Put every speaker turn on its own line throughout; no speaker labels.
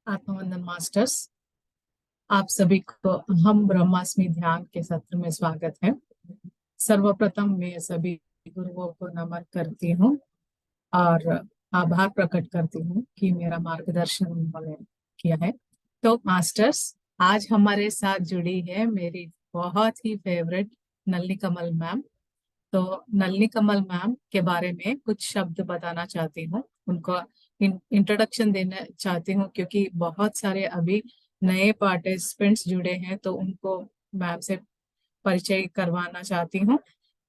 आत्मवंदन masters, आप सभी को हम ब्रह्मास्मि ध्यान के सत्र में स्वागत है। सर्वप्रथम मैं सभी गुरुओं को नमन करती हूँ और आभार प्रकट करती हूँ कि मेरा मार्गदर्शन उन्होंने किया है। तो मास्टर्स, आज हमारे साथ जुड़ी है मेरी बहुत ही फेवरेट नलिनी कमल मैम। तो नलिनी कमल मैम के बारे में कुछ शब्द बताना चाहती हूँ, उनको इंट्रोडक्शन देना चाहती हूँ, क्योंकि बहुत सारे अभी नए पार्टिसिपेंट्स जुड़े हैं, तो उनको मैम से परिचय करवाना चाहती हूँ।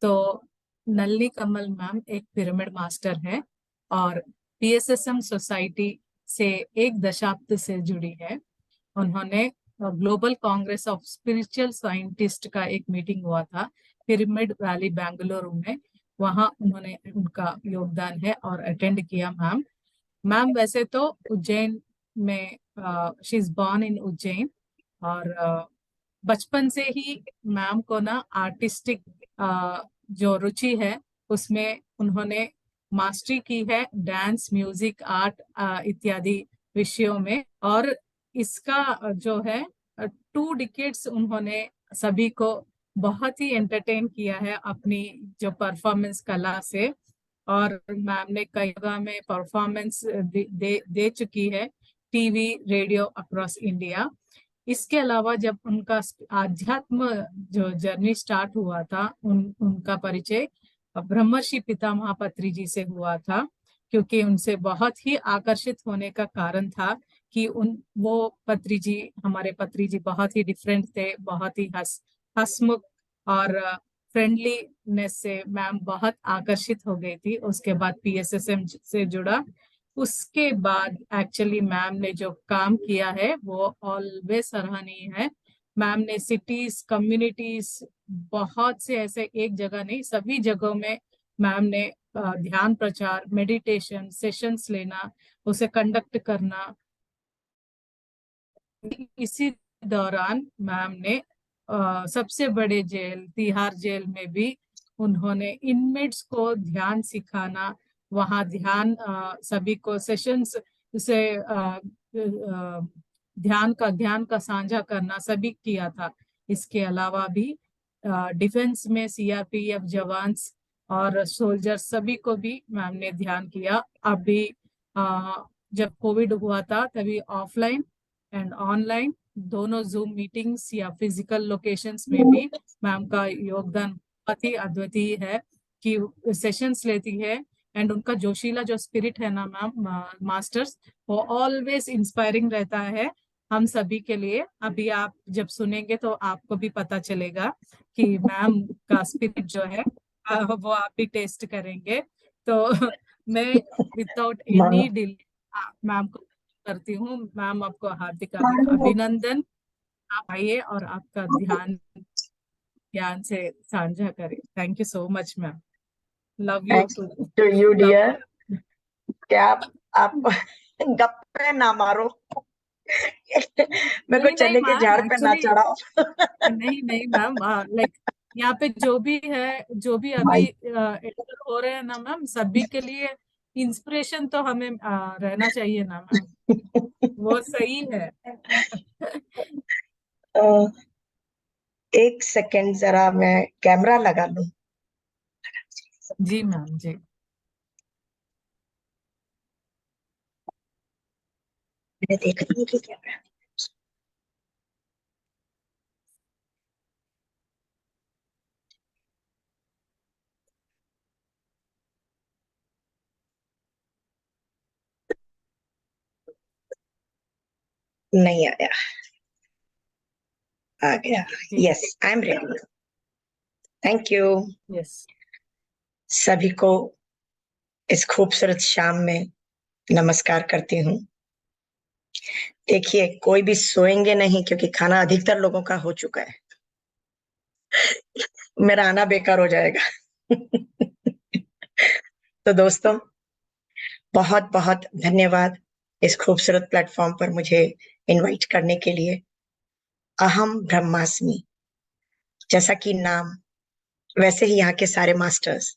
तो नलिनी कमल मैम एक पिरामिड मास्टर है और पीएसएसएम सोसाइटी से एक दशाब्द से जुड़ी है। उन्होंने global Congress of spiritual scientist का एक मीटिंग हुआ था पिरामिड वैली बेंगलुरु में, वहां उन्होंने उनका योगदान है और अटेंड किया। मैम वैसे तो उज्जैन में, she is born in Ujjain, और बचपन से ही मैम को ना आर्टिस्टिक जो रुचि है उसमें उन्होंने मास्टरी की है, डांस, म्यूजिक, आर्ट इत्यादि विषयों में। और इसका जो है 2 डिकेड्स उन्होंने सभी को बहुत ही एंटरटेन किया है अपनी जो परफॉर्मेंस कला से। और मैम ने कई जगह में परफॉर्मेंस दे चुकी है, टीवी, रेडियो, अक्रॉस इंडिया। इसके अलावा जब उनका आध्यात्म जो जर्नी स्टार्ट हुआ था, उनका परिचय ब्रह्मर्षि पितामह पत्री जी से हुआ था, क्योंकि उनसे बहुत ही आकर्षित होने का कारण था कि वो पत्री जी, हमारे पत्री जी बहुत ही डिफरेंट थे, बहुत ही हंसमुख और फ्रेंडलीनेस से मैम बहुत आकर्षित हो गई थी। उसके बाद पीएसएसएम से जुड़ा। उसके बाद एक्चुअली मैम ने जो काम किया है वो ऑलवेज सराहनीय है। मैम ने सिटीज, कम्युनिटीज, बहुत से ऐसे एक जगह नहीं, सभी जगहों में मैम ने ध्यान प्रचार, मेडिटेशन सेशंस लेना, उसे कंडक्ट करना। इसी दौरान मैम ने सबसे बड़े जेल तिहाड़ जेल में भी उन्होंने इनमेट्स को ध्यान सिखाना, वहाँ ध्यान सभी को सेशंस से ध्यान का साझा करना सभी किया था। इसके अलावा भी डिफेंस में सीआरपीएफ जवान्स और सोल्जर्स सभी को भी मैम ने ध्यान किया। अभी जब कोविड हुआ था तभी ऑफलाइन एंड ऑनलाइन दोनों जूम मीटिंग्स या फिजिकल लोकेशंस में भी मैम का योगदान बहुत ही अद्वितीय है कि सेशंस लेती है। एंड उनका जोशीला जो स्पिरिट है ना मैम, मास्टर्स, वो ऑलवेज इंस्पायरिंग रहता है हम सभी के लिए। अभी आप जब सुनेंगे तो आपको भी पता चलेगा कि मैम का स्पिरिट जो है वो आप भी टेस्ट करेंगे। तो मैं विदाउट एनी डिले मैम को करती हूँ। मैम, आपको हार्दिक अभिनंदन। आप आइए और आपका ज्ञान से साझा करें। Thank you so much ma'am. Love you
thanks to you dear. क्या आप गप्पे ना मारो। मेरे को
नहीं नहीं
चने के
मैम,
झाड़ पे ना
एक्चुअली
चढ़ाओ।
नहीं नहीं मैम, लाइक यहाँ पे जो भी है, जो भी अभी एंटर हो रहे हैं ना मैम, सभी के लिए इंस्पिरेशन तो हमें रहना चाहिए ना मैम। वो सही है।
अ, एक सेकंड, जरा मैं कैमरा लगा लूं।
जी मैम, जी।
मैंने देखा नहीं कि कैमरा नहीं आया। आ गया।
जी।
Yes, I am ready. Thank you
yes.
सभी को इस खूबसूरत शाम में नमस्कार करती हूँ। देखिए, कोई भी सोएंगे नहीं क्योंकि खाना अधिकतर लोगों का हो चुका है। मेरा आना बेकार हो जाएगा। तो दोस्तों, बहुत बहुत धन्यवाद इस खूबसूरत प्लेटफॉर्म पर मुझे इनवाइट करने के लिए। अहम ब्रह्मास्मि, जैसा कि नाम, वैसे ही यहाँ के सारे मास्टर्स,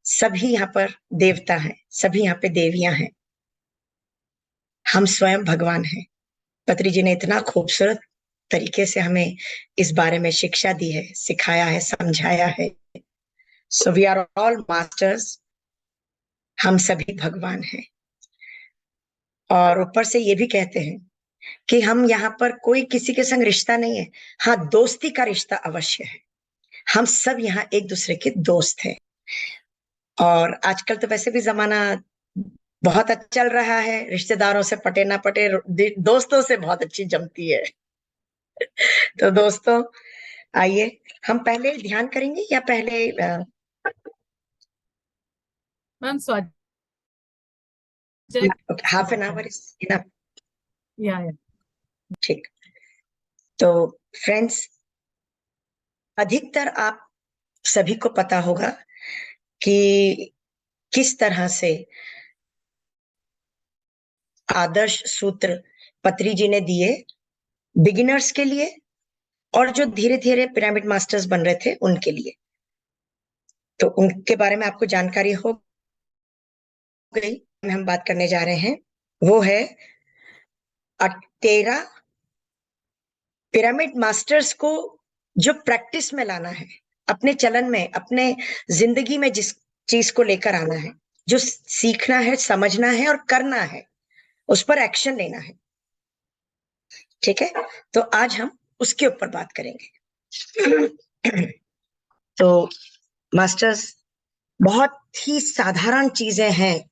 सभी यहाँ पर देवता हैं, सभी यहाँ पे देवियां हैं। हम स्वयं भगवान हैं। पत्री जी ने इतना खूबसूरत तरीके से हमें इस बारे में शिक्षा दी है, सिखाया है, समझाया है। So we are all masters, हम सभी भगवान हैं। और ऊपर से ये भी कहते हैं कि हम यहाँ पर कोई किसी के संग रिश्ता नहीं है, हाँ दोस्ती का रिश्ता अवश्य है। हम सब यहाँ एक दूसरे के दोस्त हैं। और आजकल तो वैसे भी जमाना बहुत अच्छा चल रहा है, रिश्तेदारों से पटे ना पटे, दोस्तों से बहुत अच्छी जमती है। तो दोस्तों आइए, हम पहले ध्यान करेंगे या पहले
मैम स्वाध्याय
हाफ एन आवर इनफ?
या
ठीक। तो फ्रेंड्स, अधिकतर आप सभी को पता होगा कि किस तरह से आदर्श सूत्र पत्री जी ने दिए बिगिनर्स के लिए और जो धीरे धीरे पिरामिड मास्टर्स बन रहे थे उनके लिए। तो उनके बारे में आपको जानकारी हो गई। हम बात करने जा रहे हैं वो है 13 पिरामिड मास्टर्स को जो प्रैक्टिस में लाना है, अपने चलन में, अपने जिंदगी में जिस चीज को लेकर आना है, जो सीखना है, समझना है और करना है, उस पर एक्शन लेना है। ठीक है, तो आज हम उसके ऊपर बात करेंगे। तो मास्टर्स बहुत ही साधारण चीजें हैं,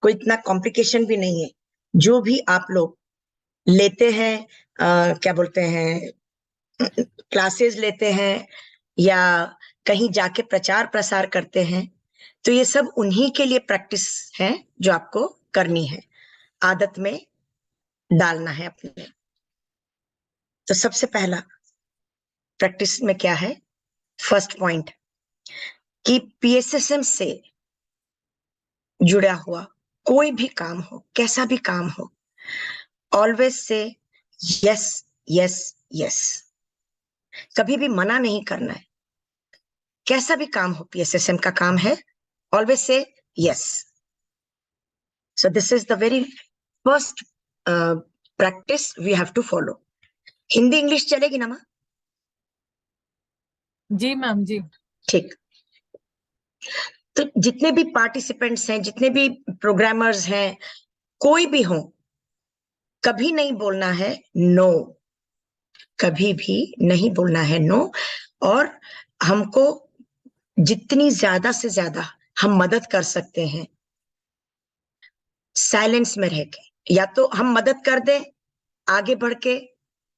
कोई इतना कॉम्प्लिकेशन भी नहीं है। जो भी आप लोग लेते हैं, क्या बोलते हैं, क्लासेस लेते हैं या कहीं जाके प्रचार प्रसार करते हैं, तो ये सब उन्हीं के लिए प्रैक्टिस है जो आपको करनी है, आदत में डालना है अपने। तो सबसे पहला प्रैक्टिस में क्या है, फर्स्ट पॉइंट, कि पीएसएसएम से जुड़ा हुआ कोई भी काम हो, कैसा भी काम हो, ऑलवेज से यस यस यस, कभी भी मना नहीं करना है। कैसा भी काम हो, पीएसएसएम का काम है, ऑलवेज से yes. So this is the very first practice we have to follow. Hindi English चलेगी ना माँ?
जी मैम जी।
ठीक। तो जितने भी पार्टिसिपेंट्स हैं, जितने भी प्रोग्रामर्स हैं, कोई भी हो, कभी नहीं बोलना है नो, कभी भी नहीं बोलना है नो। और हमको जितनी ज्यादा से ज्यादा हम मदद कर सकते हैं साइलेंस में रह के, या तो हम मदद कर दें आगे बढ़ के,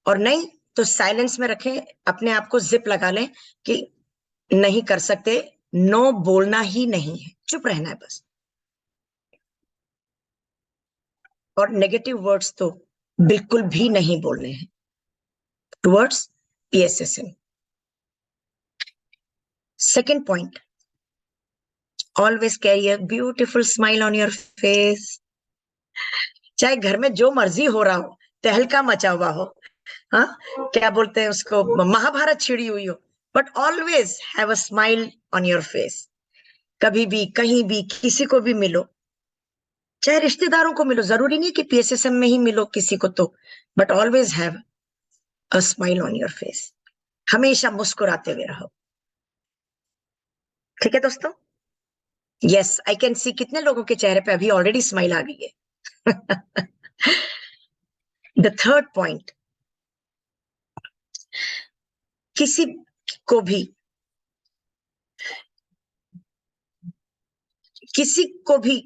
और नहीं तो साइलेंस में रखें, अपने आप को जिप लगा लें कि नहीं कर सकते, नो बोलना ही नहीं है, चुप रहना है बस। और नेगेटिव वर्ड्स तो बिल्कुल भी नहीं बोलने हैं towards PSSM. Second point, always carry a beautiful smile on your face. चाहे घर में जो मर्जी हो रहा हो, तहलका मचा हुआ हो, हाँ क्या बोलते हैं उसको, महाभारत छिड़ी हुई हो, but always have a smile on your face. कभी भी, कहीं भी, किसी को भी मिलो, चाहे रिश्तेदारों को मिलो, जरूरी नहीं कि पीएसएसएम में ही मिलो किसी को, तो but always have a smile on your face. हमेशा मुस्कुराते हुए रहो। ठीक है दोस्तों? यस, आई कैन सी कितने लोगों के चेहरे पे अभी ऑलरेडी स्माइल आ गई है। द थर्ड पॉइंट, किसी को भी, किसी को भी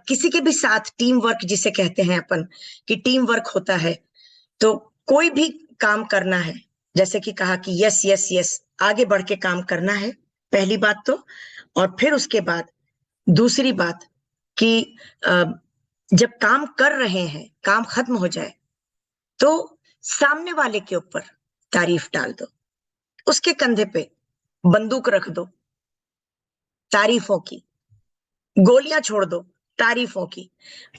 किसी के भी साथ टीम वर्क जिसे कहते हैं अपन, कि टीम वर्क होता है, तो कोई भी काम करना है, जैसे कि कहा कि यस यस यस, आगे बढ़ के काम करना है, पहली बात तो। और फिर उसके बाद दूसरी बात कि जब काम कर रहे हैं, काम खत्म हो जाए तो सामने वाले के ऊपर तारीफ डाल दो, उसके कंधे पे बंदूक रख दो तारीफों की, गोलियां छोड़ दो तारीफों की,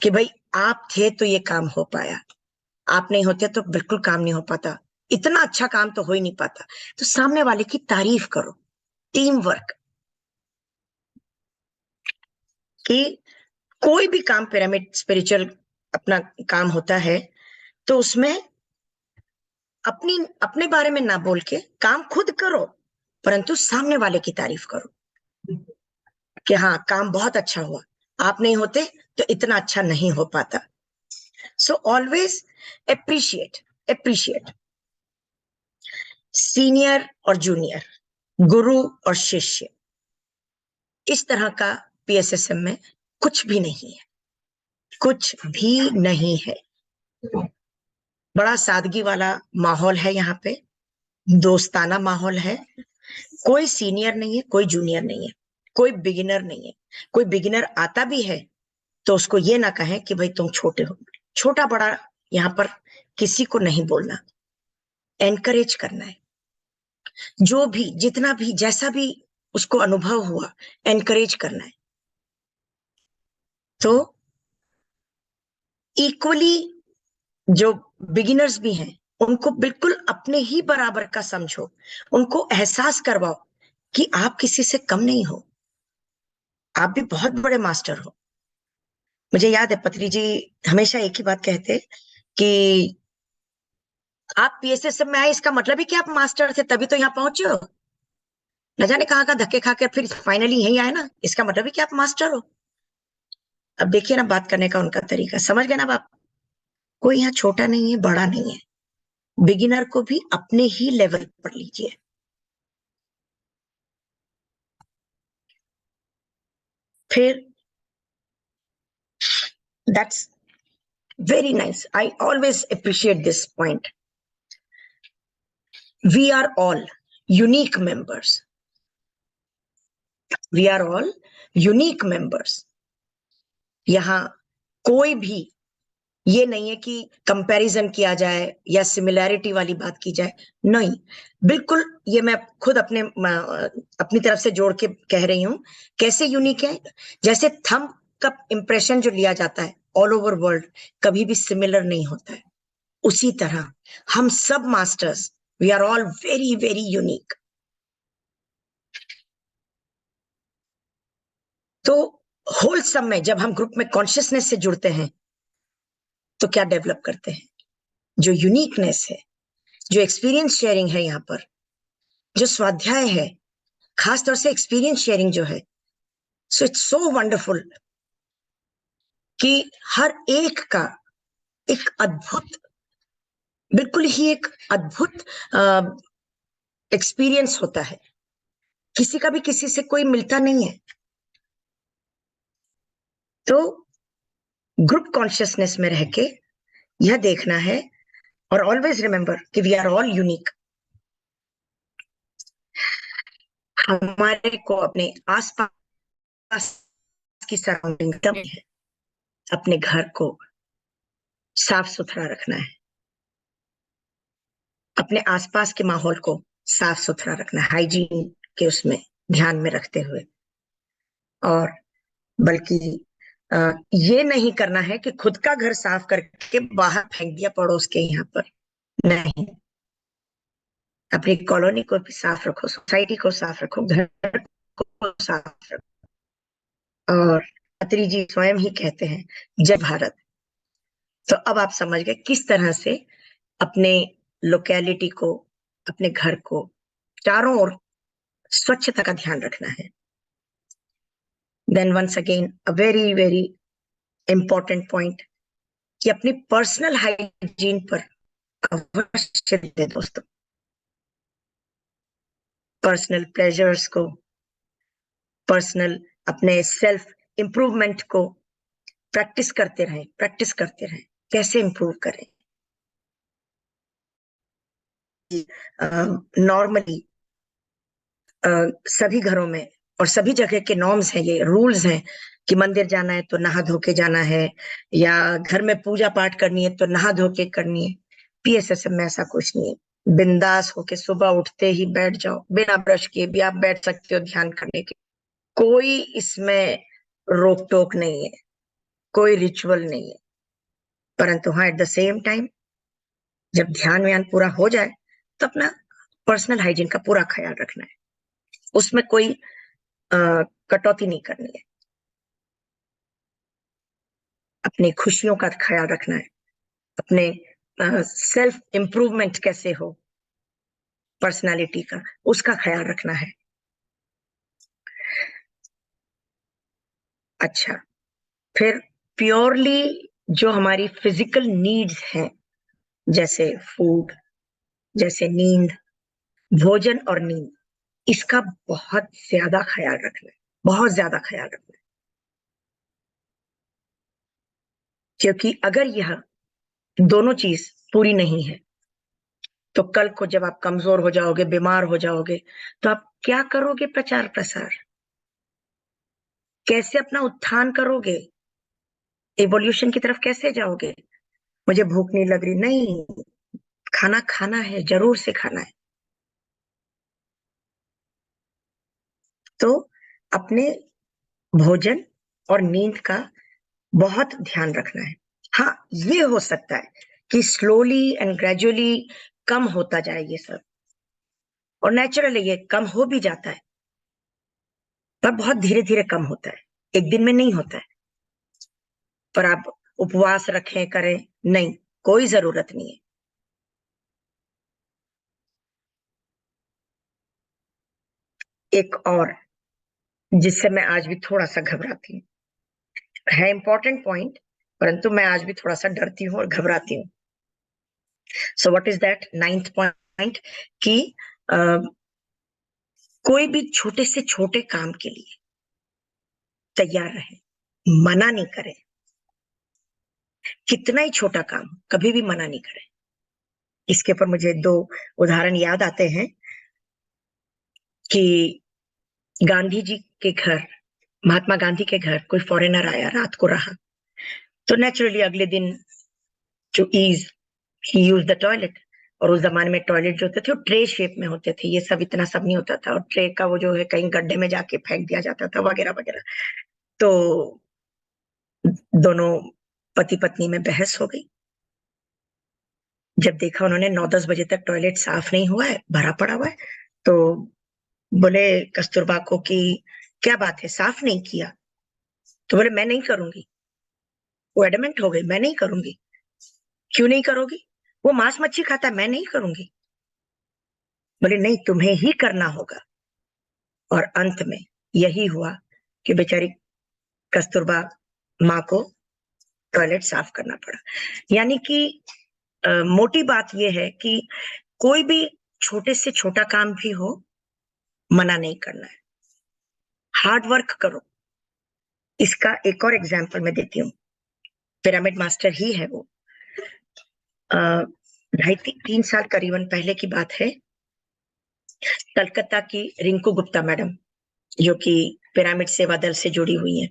कि भाई आप थे तो ये काम हो पाया, आप नहीं होते तो बिल्कुल काम नहीं हो पाता, इतना अच्छा काम तो हो ही नहीं पाता। तो सामने वाले की तारीफ करो, टीम वर्क। कि कोई भी काम पिरामिड स्पिरिचुअल अपना काम होता है, तो उसमें अपने बारे में ना बोल के काम खुद करो, परंतु सामने वाले की तारीफ करो कि हाँ काम बहुत अच्छा हुआ, आप नहीं होते तो इतना अच्छा नहीं हो पाता। सो ऑलवेज अप्रिशिएट सीनियर और जूनियर, गुरु और शिष्य। इस तरह का पीएसएसएम में कुछ भी नहीं है, कुछ भी नहीं है। बड़ा सादगी वाला माहौल है यहाँ पे, दोस्ताना माहौल है। कोई सीनियर नहीं है, कोई जूनियर नहीं है, कोई बिगिनर नहीं है। कोई बिगिनर आता भी है तो उसको ये ना कहें कि भाई तुम छोटे हो। छोटा बड़ा यहाँ पर किसी को नहीं बोलना, एनकरेज करना है। जो भी जितना भी जैसा भी उसको अनुभव हुआ, एनकरेज करना है। तो इक्वली जो बिगिनर्स भी हैं उनको बिल्कुल अपने ही बराबर का समझो, उनको एहसास करवाओ कि आप किसी से कम नहीं हो, आप भी बहुत बड़े मास्टर हो। मुझे याद है पत्री जी हमेशा एक ही बात कहते कि आप पीएसएस में आए इसका मतलब ही कि आप मास्टर थे तभी तो यहाँ पहुंचे हो, न जाने कहाँ धक्के खा के फिर फाइनली यहीं आए ना, इसका मतलब ही कि आप मास्टर हो। अब देखिए ना बात करने का उनका तरीका, समझ गए ना आप? कोई यहाँ छोटा नहीं है, बड़ा नहीं है। बिगिनर को भी अपने ही लेवल पर लीजिए। फिर that's very nice. I always appreciate this point. We are all unique members. We are all unique members. यहाँ कोई भी ये नहीं है कि कंपैरिजन किया जाए या सिमिलैरिटी वाली बात की जाए, नहीं। बिल्कुल ये मैं खुद अपनी तरफ से जोड़ के कह रही हूं। कैसे यूनिक है? जैसे थंब का इंप्रेशन जो लिया जाता है ऑल ओवर वर्ल्ड कभी भी सिमिलर नहीं होता है, उसी तरह हम सब masters we are all very very unique. तो होलसम में जब हम ग्रुप में कॉन्शियसनेस से जुड़ते हैं तो क्या डेवलप करते हैं? जो यूनिकनेस है, जो एक्सपीरियंस शेयरिंग है, यहाँ पर जो स्वाध्याय है, खासतौर से एक्सपीरियंस शेयरिंग जो है, सो इट्स सो वंडरफुल कि हर एक का एक अद्भुत, बिल्कुल ही एक अद्भुत एक्सपीरियंस होता है। किसी का भी किसी से कोई मिलता नहीं है। तो ग्रुप कॉन्शियसनेस में रह के यह देखना है और ऑलवेज रिमेंबर कि वी आर ऑल यूनिक। हमारे को अपने आसपास की सराउंडिंग है, अपने घर को साफ सुथरा रखना है, अपने आसपास के माहौल को साफ सुथरा रखना है, हाइजीन के उसमें ध्यान में रखते हुए। और बल्कि ये नहीं करना है कि खुद का घर साफ करके बाहर फेंक दिया पड़ोस के यहाँ पर, नहीं। अपनी कॉलोनी को भी साफ रखो, सोसाइटी को साफ रखो, घर को साफ रखो। और अत्री जी स्वयं ही कहते हैं जय भारत। तो अब आप समझ गए किस तरह से अपने लोकेलिटी को, अपने घर को चारों ओर स्वच्छता का ध्यान रखना है। Then once again a very very important point कि अपनी पर्सनल हाइजीन पर अवश्य दे दोस्तों। पर्सनल प्लेजर्स को, पर्सनल अपने सेल्फ इंप्रूवमेंट को प्रैक्टिस करते रहें, प्रैक्टिस करते रहें। कैसे इंप्रूव करें? नॉर्मली सभी घरों में और सभी जगह के नॉर्म्स हैं, ये रूल्स हैं कि मंदिर जाना है तो नहा धो के जाना है, या घर में पूजा पाठ करनी है तो नहा धो के करनी है। पीएसएसएम में ऐसा कुछ नहीं है। बिंदास होके सुबह उठते ही बैठ जाओ, बिना ब्रश किए भी आप बैठ सकते हो ध्यान करने के। कोई इसमें रोक टोक नहीं है, कोई रिचुअल नहीं है। परंतु हाँ एट द सेम टाइम जब ध्यान व्यान पूरा हो जाए तो अपना पर्सनल हाइजीन का पूरा ख्याल रखना है, उसमें कोई कटौती नहीं करनी है। अपनी खुशियों का ख्याल रखना है, अपने सेल्फ इम्प्रूवमेंट कैसे हो, पर्सनालिटी का, उसका ख्याल रखना है। अच्छा, फिर प्योरली जो हमारी फिजिकल नीड्स हैं, जैसे फूड, जैसे नींद, भोजन और नींद, इसका बहुत ज्यादा ख्याल रखना है, बहुत ज्यादा ख्याल रखना है। क्योंकि अगर यह दोनों चीज पूरी नहीं है तो कल को जब आप कमजोर हो जाओगे, बीमार हो जाओगे, तो आप क्या करोगे? प्रचार प्रसार कैसे अपना उत्थान करोगे? एवोल्यूशन की तरफ कैसे जाओगे? मुझे भूख नहीं लग रही, नहीं, खाना खाना है, जरूर से खाना है। तो अपने भोजन और नींद का बहुत ध्यान रखना है। हाँ, ये हो सकता है कि स्लोली एंड ग्रेजुअली कम होता जाए ये सब, और नेचुरली ये कम हो भी जाता है, पर बहुत धीरे धीरे कम होता है, एक दिन में नहीं होता है। पर आप उपवास रखें, करें, नहीं, कोई जरूरत नहीं है। एक और, जिससे मैं आज भी थोड़ा सा घबराती हूँ, है इंपॉर्टेंट पॉइंट, परंतु मैं आज भी थोड़ा सा डरती हूँ और घबराती हूँ। So what is that? 9th point, कि कोई भी छोटे से छोटे काम के लिए तैयार रहे, मना नहीं करे। कितना ही छोटा काम, कभी भी मना नहीं करे। इसके ऊपर मुझे 2 उदाहरण याद आते हैं कि गांधी जी के घर, महात्मा गांधी के घर कोई फॉरेनर आया, रात को रहा, तो नेचुरली अगले दिन टू ईज ही यूज द टॉयलेट। और उस जमाने में टॉयलेट जो होते थे वो ट्रे शेप में होते थे, ये सब इतना सब नहीं होता था, और ट्रे का वो जो है कहीं गड्ढे में जाके फेंक दिया जाता था, वगैरह वगैरह। तो दोनों पति पत्नी में बहस हो गई। जब देखा उन्होंने 9-10 बजे तक टॉयलेट साफ नहीं हुआ है, भरा पड़ा हुआ है, तो बोले कस्तूरबा को कि क्या बात है, साफ नहीं किया? तो बोले मैं नहीं करूंगी। वो एडमेंट हो गई, मैं नहीं करूंगी। क्यों नहीं करोगी? वो मांस मच्छी खाता है, मैं नहीं करूंगी। बोले नहीं, तुम्हें ही करना होगा। और अंत में यही हुआ कि बेचारी कस्तूरबा माँ को टॉयलेट साफ करना पड़ा। यानी कि मोटी बात यह है कि कोई भी छोटे से छोटा काम भी हो, मना नहीं करना है, हार्ड वर्क करो। इसका एक और एग्जांपल मैं देती हूँ। पिरामिड मास्टर ही है वो। 2.5-3 साल करीबन पहले की बात है। कलकत्ता की रिंकू गुप्ता मैडम, जो कि पिरामिड सेवा दल से जुड़ी हुई है,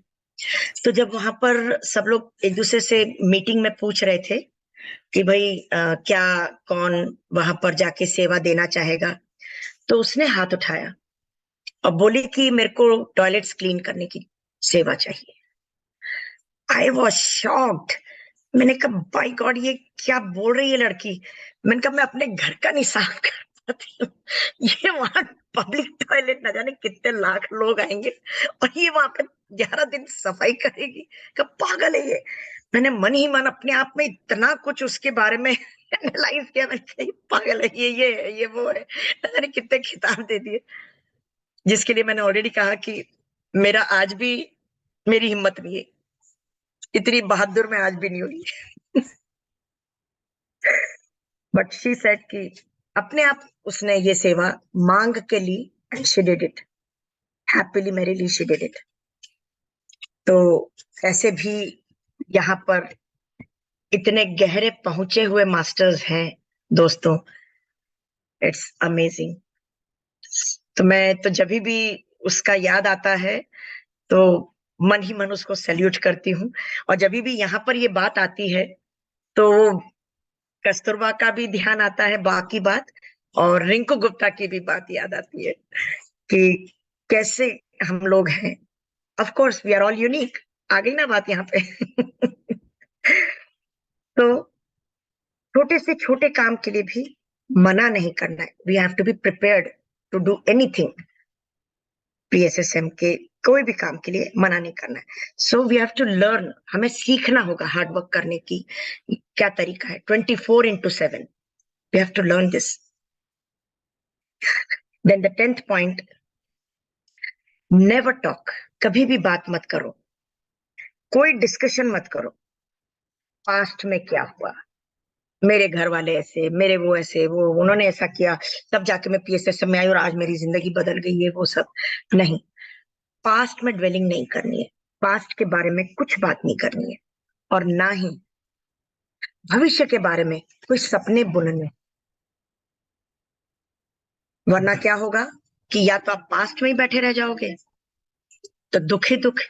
तो जब वहां पर सब लोग एक दूसरे से मीटिंग में पूछ रहे थे कि भाई क्या कौन वहां पर जाके सेवा देना चाहेगा, तो उसने हाथ उठाया और बोली कि मेरे को टॉयलेट्स क्लीन करने की सेवा चाहिए। I was shocked. मैंने कहा बाय गॉड, ये क्या बोल रही है लड़की? मैंने कहा मैं अपने घर का नहीं साफ कर पाती हूँ, ये वहां पब्लिक टॉयलेट न जाने कितने लाख लोग आएंगे, और ये वहां पे 11 दिन सफाई करेगी? कब पागल है ये। मैंने मन ही मन अपने आप में इतना कुछ उसके बारे में एनालाइज किया, मैं कही पागल है ये है, ये वो है, न जाने कितने खिताब दे दिए। जिसके लिए मैंने ऑलरेडी कहा कि मेरा आज भी, मेरी हिम्मत नहीं है, इतनी बहादुर मैं आज भी नहीं हुई। बट शी सेड कि अपने आप उसने ये सेवा मांग के ली, and she did it happily, मेरे लिए शी डिड इट। तो ऐसे भी यहाँ पर इतने गहरे पहुंचे हुए मास्टर्स हैं दोस्तों, इट्स अमेजिंग। तो मैं तो जब भी उसका याद आता है तो मन ही मन उसको सैल्यूट करती हूँ। और जब भी यहाँ पर ये बात आती है तो कस्तूरबा का भी ध्यान आता है, बाकी बात, और रिंकू गुप्ता की भी बात याद आती है कि कैसे हम लोग हैं। Of course we are all unique. आ गई ना बात यहाँ पे। तो छोटे से छोटे काम के लिए भी मना नहीं करना है। We have to be prepared to do anything. PSSM के कोई भी काम के लिए मना नहीं करना है. So we have to learn, हमें सीखना होगा हार्ड वर्क करने की क्या तरीका है. 24/7 we have to learn this. Then the 10th point, never talk. कभी भी बात मत करो, कोई डिस्कशन मत करो पास्ट में क्या हुआ, मेरे घर वाले ऐसे, मेरे वो ऐसे, वो उन्होंने ऐसा किया, तब जाके मैं PSS में आई और आज मेरी जिंदगी बदल गई है, वो सब नहीं. पास्ट में ड्वेलिंग नहीं करनी है, पास्ट के बारे में कुछ बात नहीं करनी है, और ना ही भविष्य के बारे में कोई सपने बुनने. वरना क्या होगा कि या तो आप पास्ट में ही बैठे रह जाओगे तो दुख ही दुख,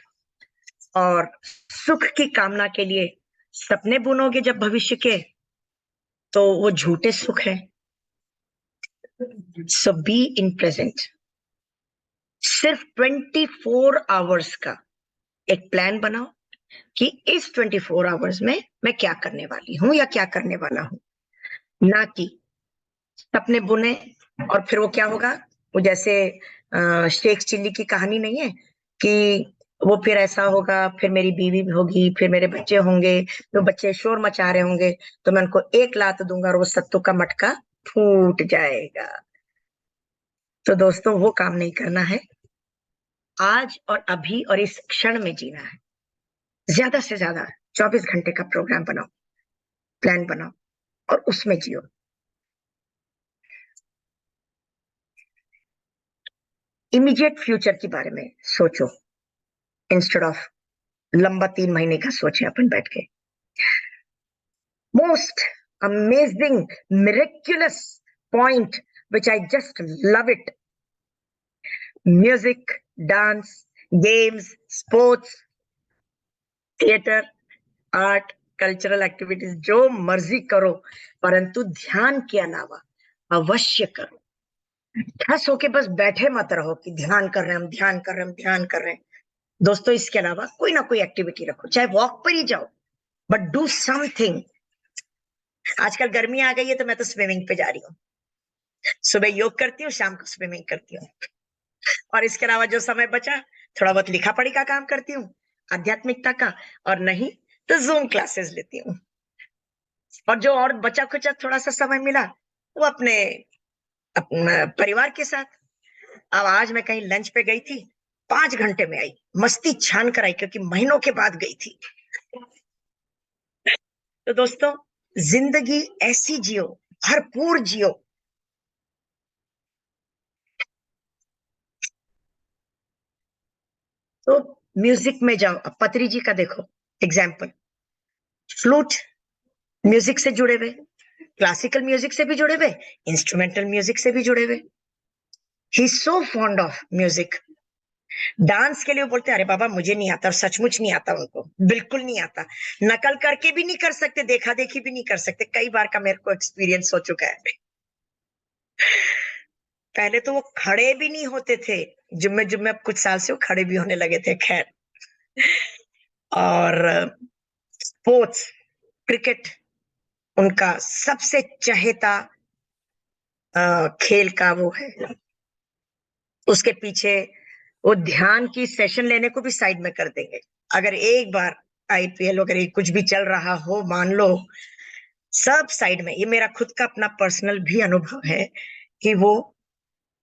और सुख की कामना के लिए सपने बुनोगे जब भविष्य के, तो वो झूठे सुख है. सो बी इन प्रेजेंट. सिर्फ 24 आवर्स का एक प्लान बनाओ कि इस 24 आवर्स में मैं क्या करने वाली हूं या क्या करने वाला हूं. ना कि सपने बुने और फिर वो क्या होगा, वो जैसे शेख चिल्ली की कहानी नहीं है कि वो फिर ऐसा होगा, फिर मेरी बीवी भी होगी, फिर मेरे बच्चे होंगे, तो बच्चे शोर मचा रहे होंगे, तो मैं उनको एक लात दूंगा और वो सत्तू का मटका फूट जाएगा. तो दोस्तों वो काम नहीं करना है. आज और अभी और इस क्षण में जीना है. ज्यादा से ज्यादा 24 घंटे का प्रोग्राम बनाओ, प्लान बनाओ और उसमें जियो. इमीडिएट फ्यूचर के बारे में सोचो इंस्टेड ऑफ लंबा 3 महीने का सोचे अपन बैठ के. Most amazing miraculous point which I just love it. Music, dance, games, sports, theatre, art, cultural activities, जो मर्जी करो, परंतु ध्यान के अलावा अवश्य करो. ठस होके बस बैठे मत रहो कि ध्यान कर रहे हैं हम, ध्यान कर रहे हैं हम, ध्यान कर रहे हैं. दोस्तों इसके अलावा कोई ना कोई एक्टिविटी रखो, चाहे वॉक पर ही जाओ, बट डू समथिंग. आजकल गर्मी आ गई है तो मैं तो स्विमिंग पे जा रही हूँ. सुबह योग करती हूँ, शाम को स्विमिंग करती हूँ, और इसके अलावा जो समय बचा थोड़ा बहुत लिखा पढ़ी का काम करती हूँ, आध्यात्मिकता का, और नहीं तो जूम क्लासेस लेती हूँ. और जो और बचा खुचा थोड़ा सा समय मिला वो अपने परिवार के साथ. अब आज मैं कहीं लंच पे गई थी, 5 घंटे में आई, मस्ती छान कर आई, क्योंकि महीनों के बाद गई थी. तो दोस्तों जिंदगी ऐसी जियो, भरपूर जियो. तो म्यूजिक में जाओ. अब पत्री जी का देखो एग्जाम्पल, फ्लूट म्यूजिक से जुड़े हुए, क्लासिकल म्यूजिक से भी जुड़े हुए, इंस्ट्रूमेंटल म्यूजिक से भी जुड़े हुए. He so fond of music. Dance के लिए वो बोलते हैं अरे बाबा मुझे नहीं आता, सचमुच नहीं आता उनको, बिल्कुल नहीं आता. नकल करके भी नहीं कर सकते, देखा देखी भी नहीं कर सकते. कई बार का मेरे को एक्सपीरियंस हो चुका है. पहले तो वो खड़े भी नहीं होते थे, जुम्मे जुम्मे, अब कुछ साल से वो खड़े भी होने लगे थे. खैर, और स्पोर्ट्स, क्रिकेट उनका सबसे चहेता खेल का वो है. उसके पीछे वो ध्यान की सेशन लेने को भी साइड में कर देंगे. अगर एक बार IPL वगैरह कुछ भी चल रहा हो, मान लो, सब साइड में. ये मेरा खुद का अपना पर्सनल भी अनुभव है कि वो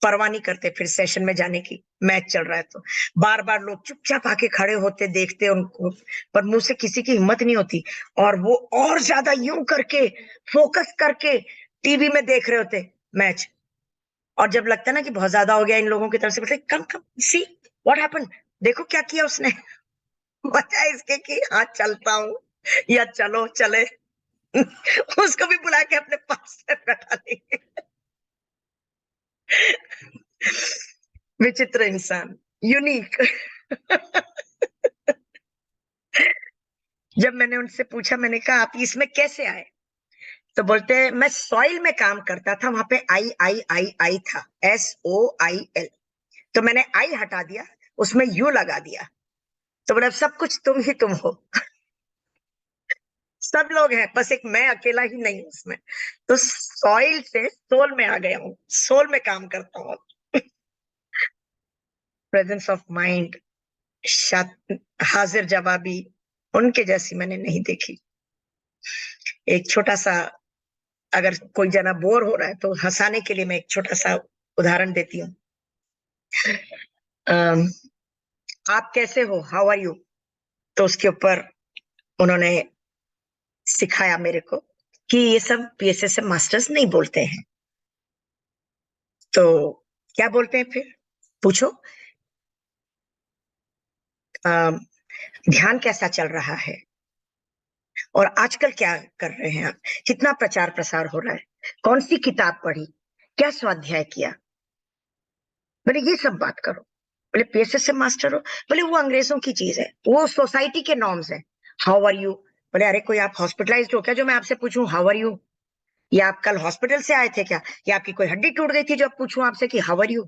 परवाह नहीं करते फिर सेशन में जाने की. मैच चल रहा है तो बार बार लोग चुपचाप आके खड़े होते, देखते उनको, पर मुंह से किसी की हिम्मत नहीं होती, और वो और ज्यादा यूं करके फोकस करके टीवी में देख रहे होते मैच. और जब लगता है ना कि बहुत ज्यादा हो गया इन लोगों की तरफ से, बोलते कम कम, सी व्हाट हैपेंड, देखो क्या किया उसने. बचा इसके कि हाँ चलता हूं या चलो चले. उसको भी बुला के अपने पास से बैठा लेंगे. विचित्र इंसान, यूनिक. जब मैंने उनसे पूछा, मैंने कहा आप इसमें कैसे आए, तो बोलते हैं मैं सॉइल में काम करता था, वहां पे आई था, SOIL, तो मैंने आई हटा दिया, उसमें यू लगा दिया, तो बोले सब कुछ तुम ही तुम हो. सब लोग हैं, बस एक मैं अकेला ही नहीं हूं उसमें. तो सॉइल से सोल में आ गया हूँ, सोल में काम करता हूँ. प्रेजेंस ऑफ माइंड, हाजिर जवाबी उनके जैसी मैंने नहीं देखी। एक छोटा सा, अगर कोई जना बोर हो रहा है तो हंसाने के लिए मैं एक छोटा सा उदाहरण देती हूँ। आप कैसे हो, हाउ आर यू, तो उसके ऊपर उन्होंने सिखाया मेरे को कि ये सब पीएसएसएम मास्टर्स नहीं बोलते हैं। तो क्या बोलते हैं फिर, पूछो। ध्यान कैसा चल रहा है, और आजकल क्या कर रहे हैं आप, कितना प्रचार प्रसार हो रहा है, कौन सी किताब पढ़ी, क्या स्वाध्याय किया, बोले ये सब बात करो। बोले पीएसएसएम मास्टर हो, बोले वो अंग्रेजों की चीज है, वो सोसाइटी के नॉर्म्स है। हाउ आर यू, बोले अरे कोई आप हॉस्पिटलाइज्ड हो क्या जो मैं आपसे पूछूं हाउ आर यू, या आप कल हॉस्पिटल से आए थे क्या, या आपकी कोई हड्डी टूट गई थी जो आप पूछूं आपसे कि हाउ आर यू।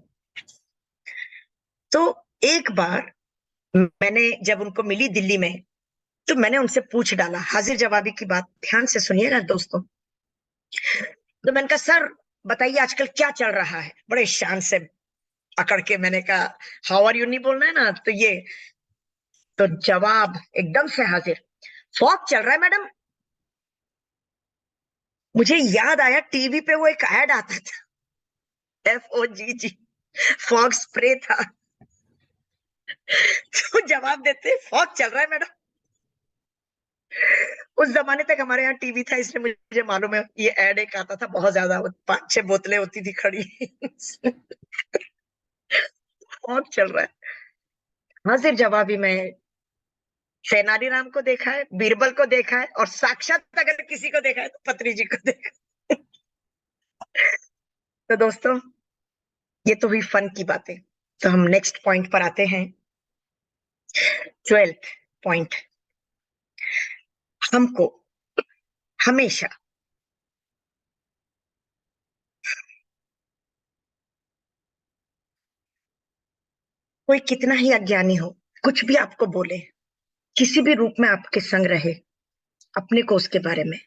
तो एक बार मैंने जब उनको मिली दिल्ली में, तो मैंने उनसे पूछ डाला, हाजिर जवाबी की बात ध्यान से सुनिएगा दोस्तों। तो मैंने कहा सर बताइए आजकल क्या चल रहा है, बड़े शान से अकड़ के मैंने कहा हाउ आर यू नहीं बोलना है ना, तो ये तो जवाब एकदम से हाजिर, फॉग चल रहा है मैडम। मुझे याद आया टीवी पे वो एक ऐड आता था, FOGG, फॉग स्प्रे था। तो जवाब देते फॉग चल रहा है मैडम। उस जमाने तक हमारे यहाँ टीवी था, इसलिए मुझे मालूम है ये ऐड एक आता था बहुत ज्यादा, 5-6 बोतलें होती थी खड़ी। फॉग चल रहा है। हाजिर जवाबी में सेनानी राम को देखा है, बीरबल को देखा है, और साक्षात अगर किसी को देखा है तो पत्री जी को देखा है। तो दोस्तों ये तो हुई फन की बातें, तो हम नेक्स्ट पॉइंट पर आते हैं। 12th पॉइंट, हमको हमेशा कोई कितना ही अज्ञानी हो, कुछ भी आपको बोले, किसी भी रूप में आपके संग रहे, अपने को उसके बारे में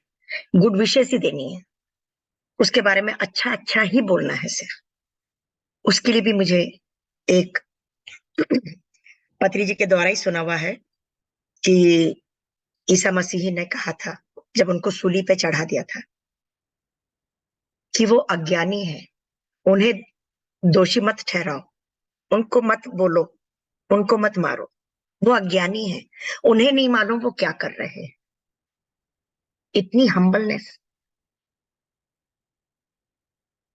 गुड विशेस ही देनी है, उसके बारे में अच्छा अच्छा ही बोलना है सिर्फ। उसके लिए भी मुझे एक पत्री जी के द्वारा ही सुना हुआ है कि ईसा मसीह ने कहा था जब उनको सूली पे चढ़ा दिया था कि वो अज्ञानी है, उन्हें दोषी मत ठहराओ, उनको मत बोलो, उनको मत मारो, वो अज्ञानी है, उन्हें नहीं मालूम वो क्या कर रहे हैं। इतनी हम्बलनेस।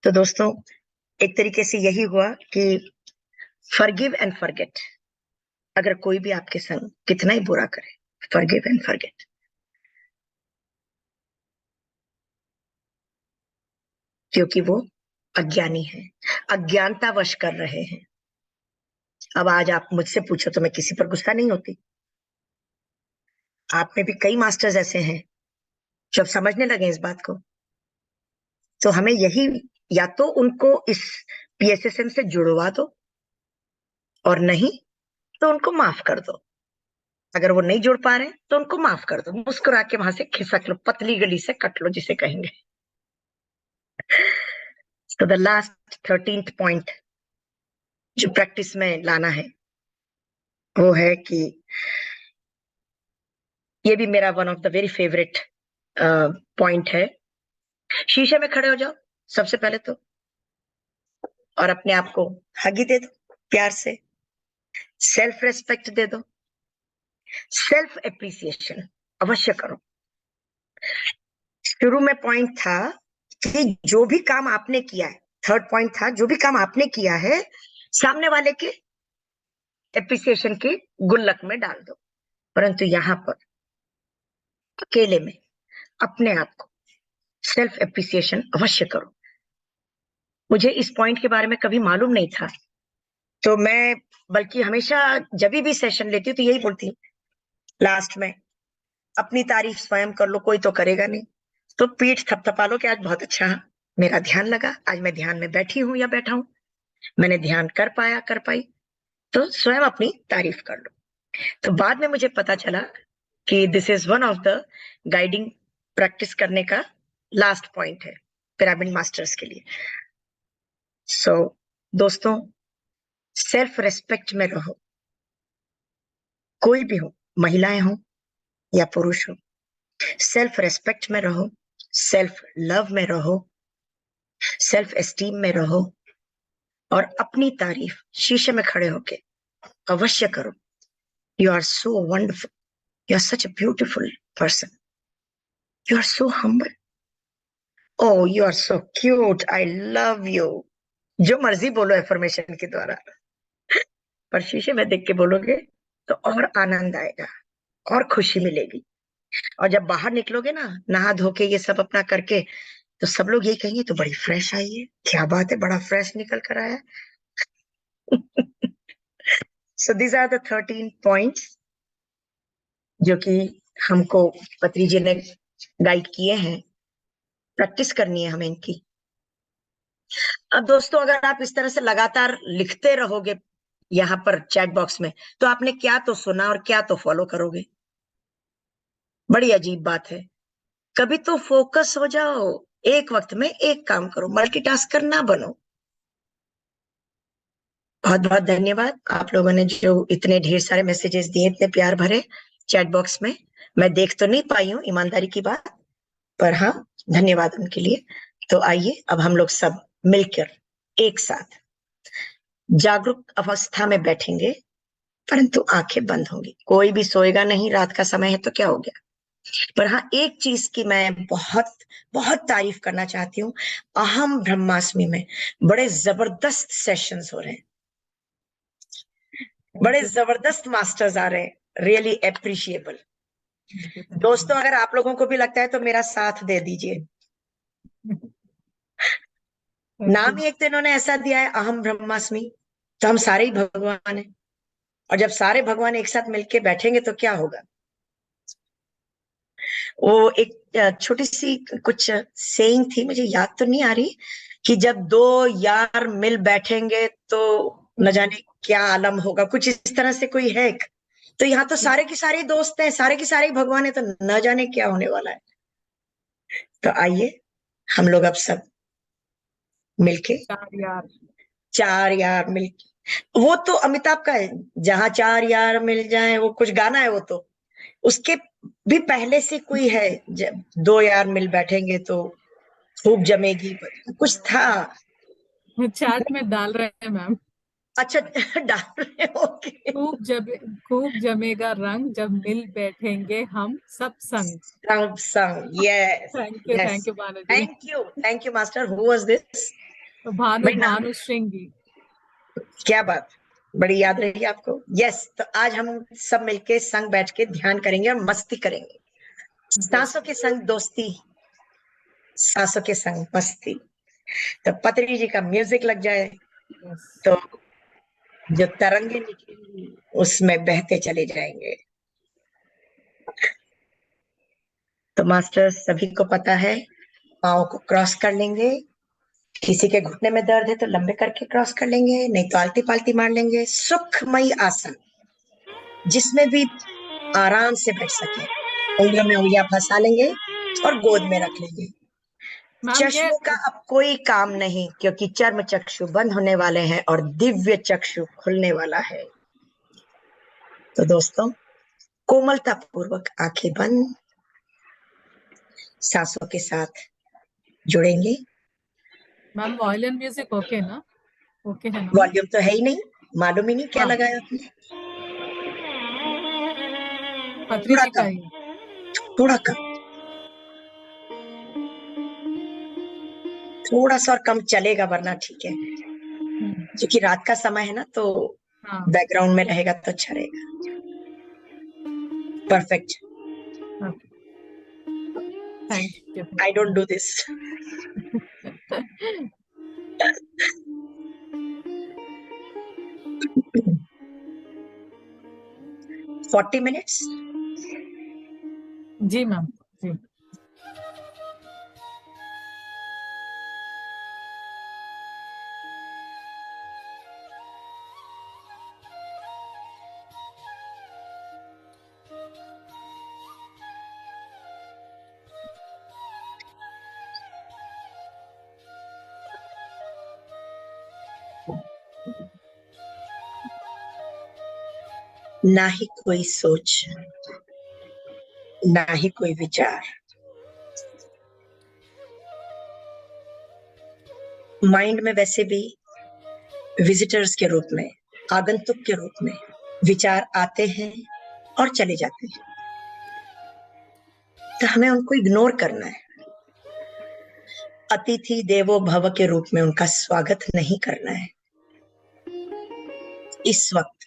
तो दोस्तों एक तरीके से यही हुआ कि फॉरगिव एंड फॉरगेट। अगर कोई भी आपके संग कितना ही बुरा करे, फॉरगिव एंड फॉरगेट, क्योंकि वो अज्ञानी है, अज्ञानतावश कर रहे हैं। अब आज आप मुझसे पूछो तो मैं किसी पर गुस्सा नहीं होती। आप में भी कई मास्टर्स ऐसे हैं जो अब समझने लगे इस बात को। तो हमें यही, या तो उनको इस पीएसएसएम से जुड़वा दो, और नहीं तो उनको माफ कर दो। अगर वो नहीं जुड़ पा रहे तो उनको माफ कर दो, मुस्कुरा के वहां से खिसक लो, पतली गली से कट लो जिसे कहेंगे। तो द लास्ट 13th पॉइंट जो प्रैक्टिस में लाना है वो है कि, ये भी मेरा one of the very favourite point है, शीशे में खड़े हो जाओ सबसे पहले तो, और अपने आप को हगी दे दो प्यार से, सेल्फ रेस्पेक्ट दे दो, सेल्फ एप्रिसिएशन अवश्य करो। शुरू में पॉइंट था कि जो भी काम आपने किया है, 3rd पॉइंट था जो भी काम आपने किया है सामने वाले के एप्रिसिएशन की गुल्लक में डाल दो, परंतु यहां पर अकेले में अपने आप को सेल्फ एप्रिसिएशन अवश्य करो। मुझे इस पॉइंट के बारे में कभी मालूम नहीं था, तो मैं बल्कि हमेशा जब भी सेशन लेती हूँ तो यही बोलती हूँ लास्ट में, अपनी तारीफ स्वयं कर लो, कोई तो करेगा नहीं। तो पीठ थपथपा लो कि आज बहुत अच्छा मेरा ध्यान लगा, आज मैं ध्यान में बैठी हूं या बैठा हूं, मैंने ध्यान कर पाया कर पाई, तो स्वयं अपनी तारीफ कर लो। तो बाद में मुझे पता चला कि this is one of the guiding practice करने का लास्ट पॉइंट है पिरामिड मास्टर्स के लिए। सो दोस्तों सेल्फ रेस्पेक्ट में रहो, कोई भी हो, महिलाएं हो या पुरुष हो, सेल्फ रेस्पेक्ट में रहो, सेल्फ लव में रहो, सेल्फ एस्टीम में रहो और अपनी तारीफ शीशे में खड़े होके अवश्य करो। You are so wonderful, you are such a beautiful person, you are so humble, oh you are so cute, I love you. जो मर्जी बोलो एफर्मेशन के द्वारा, पर शीशे में देख के बोलोगे तो और आनंद आएगा और खुशी मिलेगी। और जब बाहर निकलोगे ना, नहा धो के ये सब अपना करके, तो सब लोग यही कहेंगे तो बड़ी फ्रेश आई है, क्या बात है, बड़ा फ्रेश निकल कर आया। So these are the 13 points जो कि हमको पत्री जी ने गाइड किए हैं। प्रैक्टिस करनी है हमें इनकी। अब दोस्तों, अगर आप इस तरह से लगातार लिखते रहोगे यहाँ पर चैट बॉक्स में, तो आपने क्या तो सुना और क्या तो फॉलो करोगे। बड़ी अजीब बात है। कभी तो फोकस हो जाओ, एक वक्त में एक काम करो, मल्टीटास्कर ना बनो। बहुत बहुत धन्यवाद आप लोगों ने जो इतने ढेर सारे मैसेजेस दिए, इतने प्यार भरे चैट बॉक्स में। मैं देख तो नहीं पाई हूँ, ईमानदारी की बात, पर हाँ, धन्यवाद उनके लिए। तो आइए अब हम लोग सब मिलकर एक साथ जागरूक अवस्था में बैठेंगे, परंतु आंखें बंद होंगी। कोई भी सोएगा नहीं, रात का समय है तो क्या हो गया। पर हाँ, एक चीज की मैं बहुत बहुत तारीफ करना चाहती हूँ। अहम ब्रह्मास्मि में बड़े जबरदस्त सेशंस हो रहे हैं, बड़े जबरदस्त मास्टर्स आ रहे हैं, रियली अप्रिशिएबल। दोस्तों, अगर आप लोगों को भी लगता है तो मेरा साथ दे दीजिए। नाम ही एक तो इन्होंने ऐसा दिया है, अहम ब्रह्मास्मि, तो हम सारे ही भगवान हैं। और जब सारे भगवान एक साथ मिलके बैठेंगे तो क्या होगा। वो एक छोटी सी कुछ सेइंग थी, मुझे याद तो नहीं आ रही, कि जब दो यार मिल बैठेंगे तो न जाने क्या आलम होगा, कुछ इस तरह से कोई है। तो यहाँ तो सारे के सारे दोस्त हैं, सारे के सारे भगवान है, तो न जाने क्या होने वाला है। तो आइए हम लोग अब सब मिलके,
चार यार।
चार यार मिलके, वो तो अमिताभ का है, जहां चार यार मिल जाएं, वो कुछ गाना है वो तो। उसके भी पहले से कोई है, जब दो यार मिल बैठेंगे तो खूब जमेगी, कुछ था।
चैट में डाल रहे हैं मैम।
अच्छा डाल रहे हो, ओके।
खूब जब खूब जमेगा रंग जब मिल बैठेंगे हम सब संग।
Yes, yes.
Thank you Bhanu ji.
Thank you master. Who was this?
Bhanu
भाई नाम,
भानु श्रृंगी।
क्या बात, बड़ी याद रही आपको। यस, तो आज हम सब मिलके संग बैठ के ध्यान करेंगे और मस्ती करेंगे।
यस
सांसों के संग दोस्ती, सांसों के संग मस्ती। तो पत्री जी का म्यूजिक लग जाए
यस।
तो जो तरंगे निकलेंगी उसमें बहते चले जाएंगे। तो मास्टर सभी को पता है, पाँव को क्रॉस कर लेंगे। किसी के घुटने में दर्द है तो लंबे करके क्रॉस कर लेंगे, नहीं तो आलती पालती मार लेंगे। सुखमयी आसन, जिसमें भी आराम से बैठ सके। उंगलियों में उंगलियां फंसा लेंगे और गोद में रख लेंगे।
मैम ये
चश्मों का अब कोई काम नहीं, क्योंकि चर्म चक्षु बंद होने वाले हैं और दिव्य चक्षु खुलने वाला है। तो दोस्तों, कोमलता पूर्वक आंखें बंद, सांसों के साथ जुड़ेंगे।
मैम वायलिन म्यूजिक ओके ना? ओके है ना मैम?
वॉल्यूम तो है ही नहीं, मालूम ही नहीं क्या
हाँ,
लगाया आपने।
पत्री
थोड़ा
जी का
कम,
ही।
थोड़ा कम, थोड़ा सा और कम चलेगा, वरना ठीक है। क्योंकि रात का समय है ना, तो
हाँ।
बैकग्राउंड में रहेगा तो अच्छा रहेगा। Perfect.
Thank you.
I don't do this. 40 minutes.
जी मैम। जी।
ना ही कोई सोच, ना ही कोई विचार। माइंड में वैसे भी विजिटर्स के रूप में, आगंतुक के रूप में विचार आते हैं और चले जाते हैं, तो हमें उनको इग्नोर करना है। अतिथि देवो भव के रूप में उनका स्वागत नहीं करना है। इस वक्त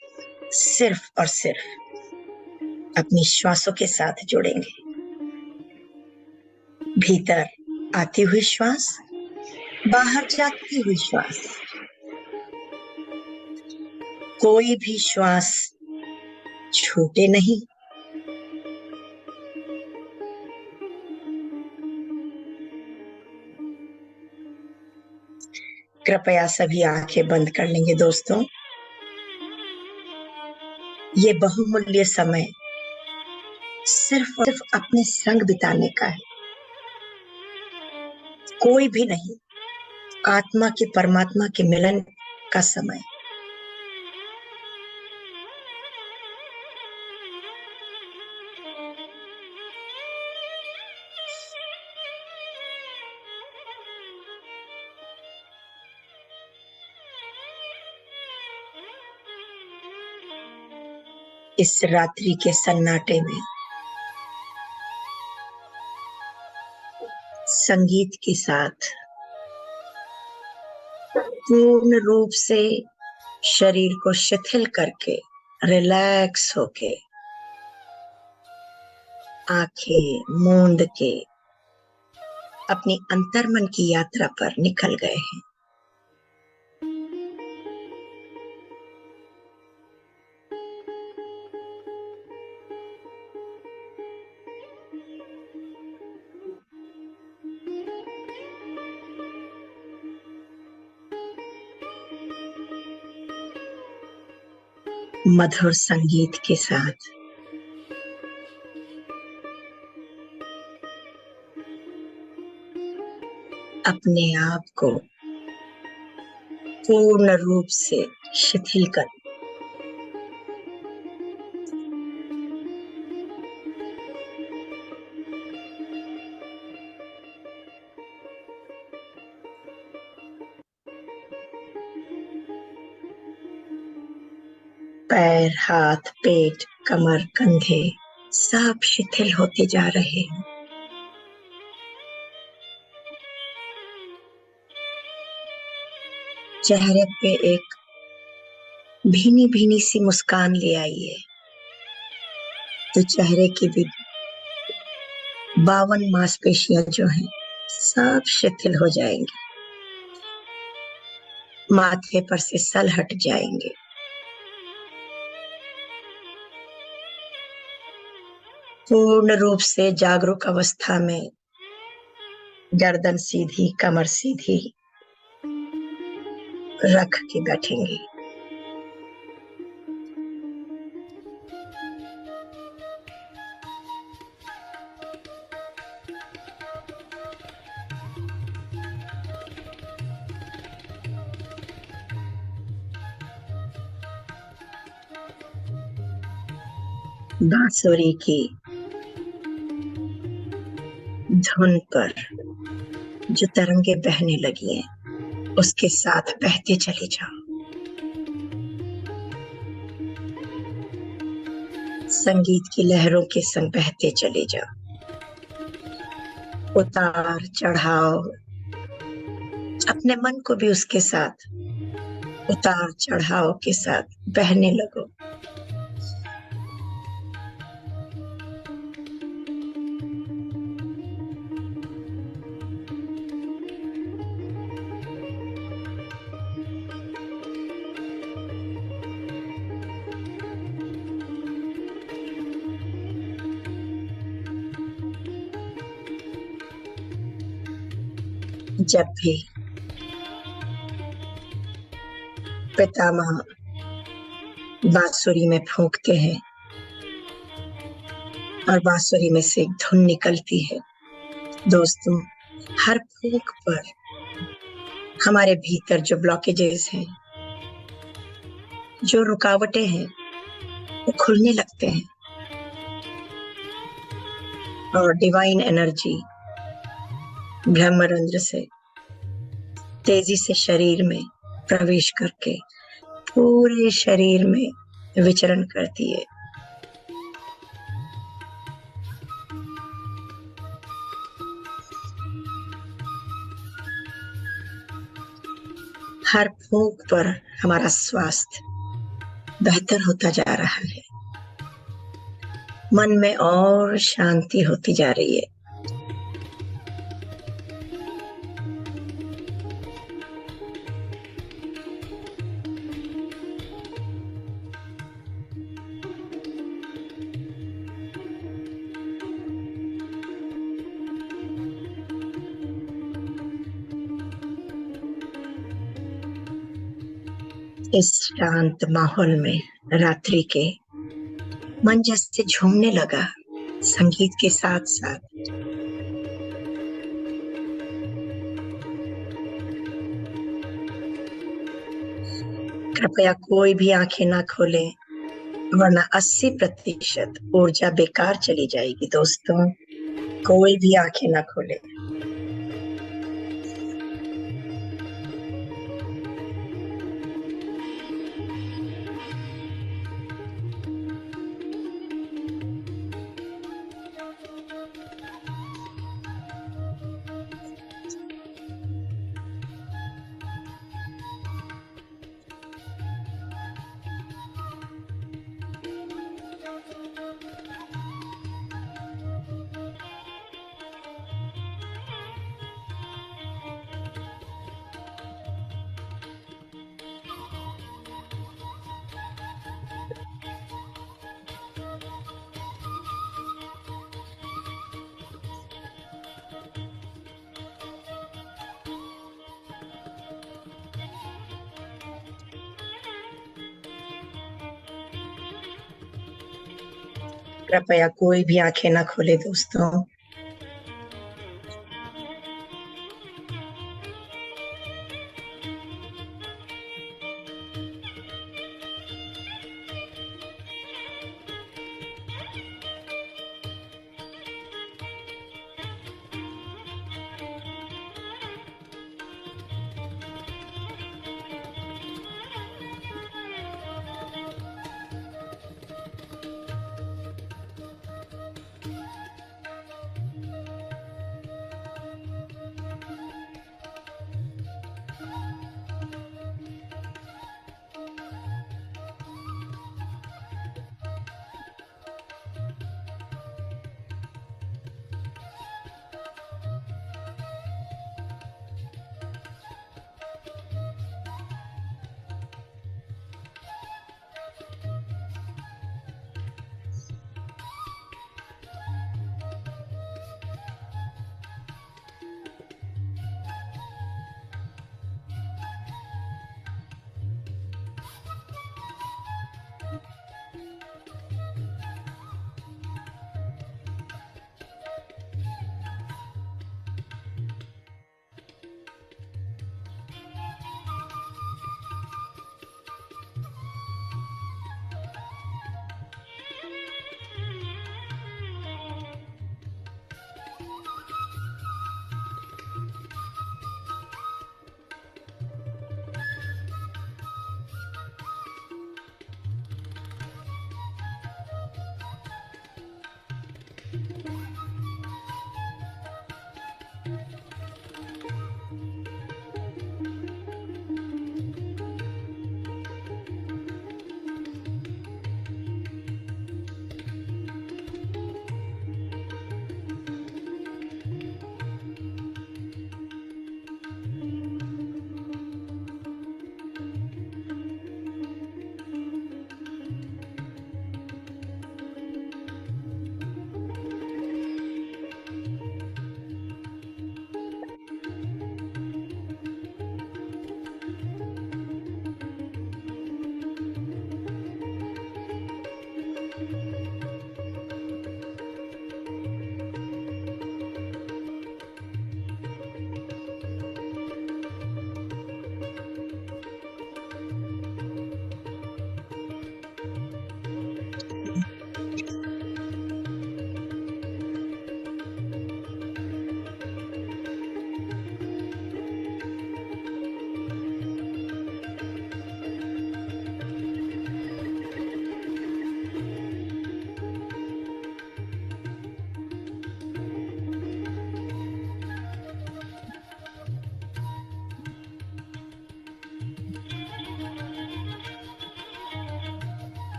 सिर्फ और सिर्फ अपनी श्वासों के साथ जुड़ेंगे। भीतर आती हुई श्वास, बाहर जाती हुई श्वास। कोई भी श्वास छूटे नहीं। कृपया सभी आंखें बंद कर लेंगे दोस्तों। ये बहुमूल्य समय सिर्फ और सिर्फ अपने संग बिताने का है, कोई भी नहीं। आत्मा के परमात्मा के मिलन का समय। इस रात्रि के सन्नाटे में संगीत के साथ पूर्ण रूप से शरीर को शिथिल करके, रिलैक्स होके, आंखें मूंद के अपनी अंतर्मन की यात्रा पर निकल गए हैं। मधुर संगीत के साथ अपने आप को पूर्ण रूप से शिथिल कर पैर, हाथ, पेट, कमर, कंधे सब शिथिल होते जा रहे हैं। चेहरे पे एक भीनी भीनी सी मुस्कान ले आइए, तो चेहरे की भी 52 मांसपेशियां जो हैं सब शिथिल हो जाएंगी। माथे पर से सल हट जाएंगे। पूर्ण रूप से जागरूक अवस्था में गर्दन सीधी, कमर सीधी रख के बैठेंगे। बांसुरी की धुन पर जो तरंगे बहने लगी हैं, उसके साथ बहते चले जाओ। संगीत की लहरों के संग बहते चले जाओ। उतार चढ़ाव, अपने मन को भी उसके साथ उतार चढ़ाव के साथ बहने लगो। जब भी पितामह बांसुरी में फूंकते हैं और बांसुरी में से एक धुन निकलती है, दोस्तों, हर फूंक पर हमारे भीतर जो ब्लॉकेजेस हैं, जो रुकावटें हैं, वो खुलने लगते हैं और डिवाइन एनर्जी ब्रह्मरंध्र से तेजी से शरीर में प्रवेश करके पूरे शरीर में विचरण करती है। हर फूंक पर हमारा स्वास्थ्य बेहतर होता जा रहा है, मन में और शांति होती जा रही है। इस शांत माहौल में रात्रि के मन जैसे झूमने लगा संगीत के साथ साथ। कृपया कोई भी आंखें ना खोले, वरना 80% ऊर्जा बेकार चली जाएगी दोस्तों। कोई भी आंखें ना खोले। कृपया कोई भी आंखें ना खोले दोस्तों।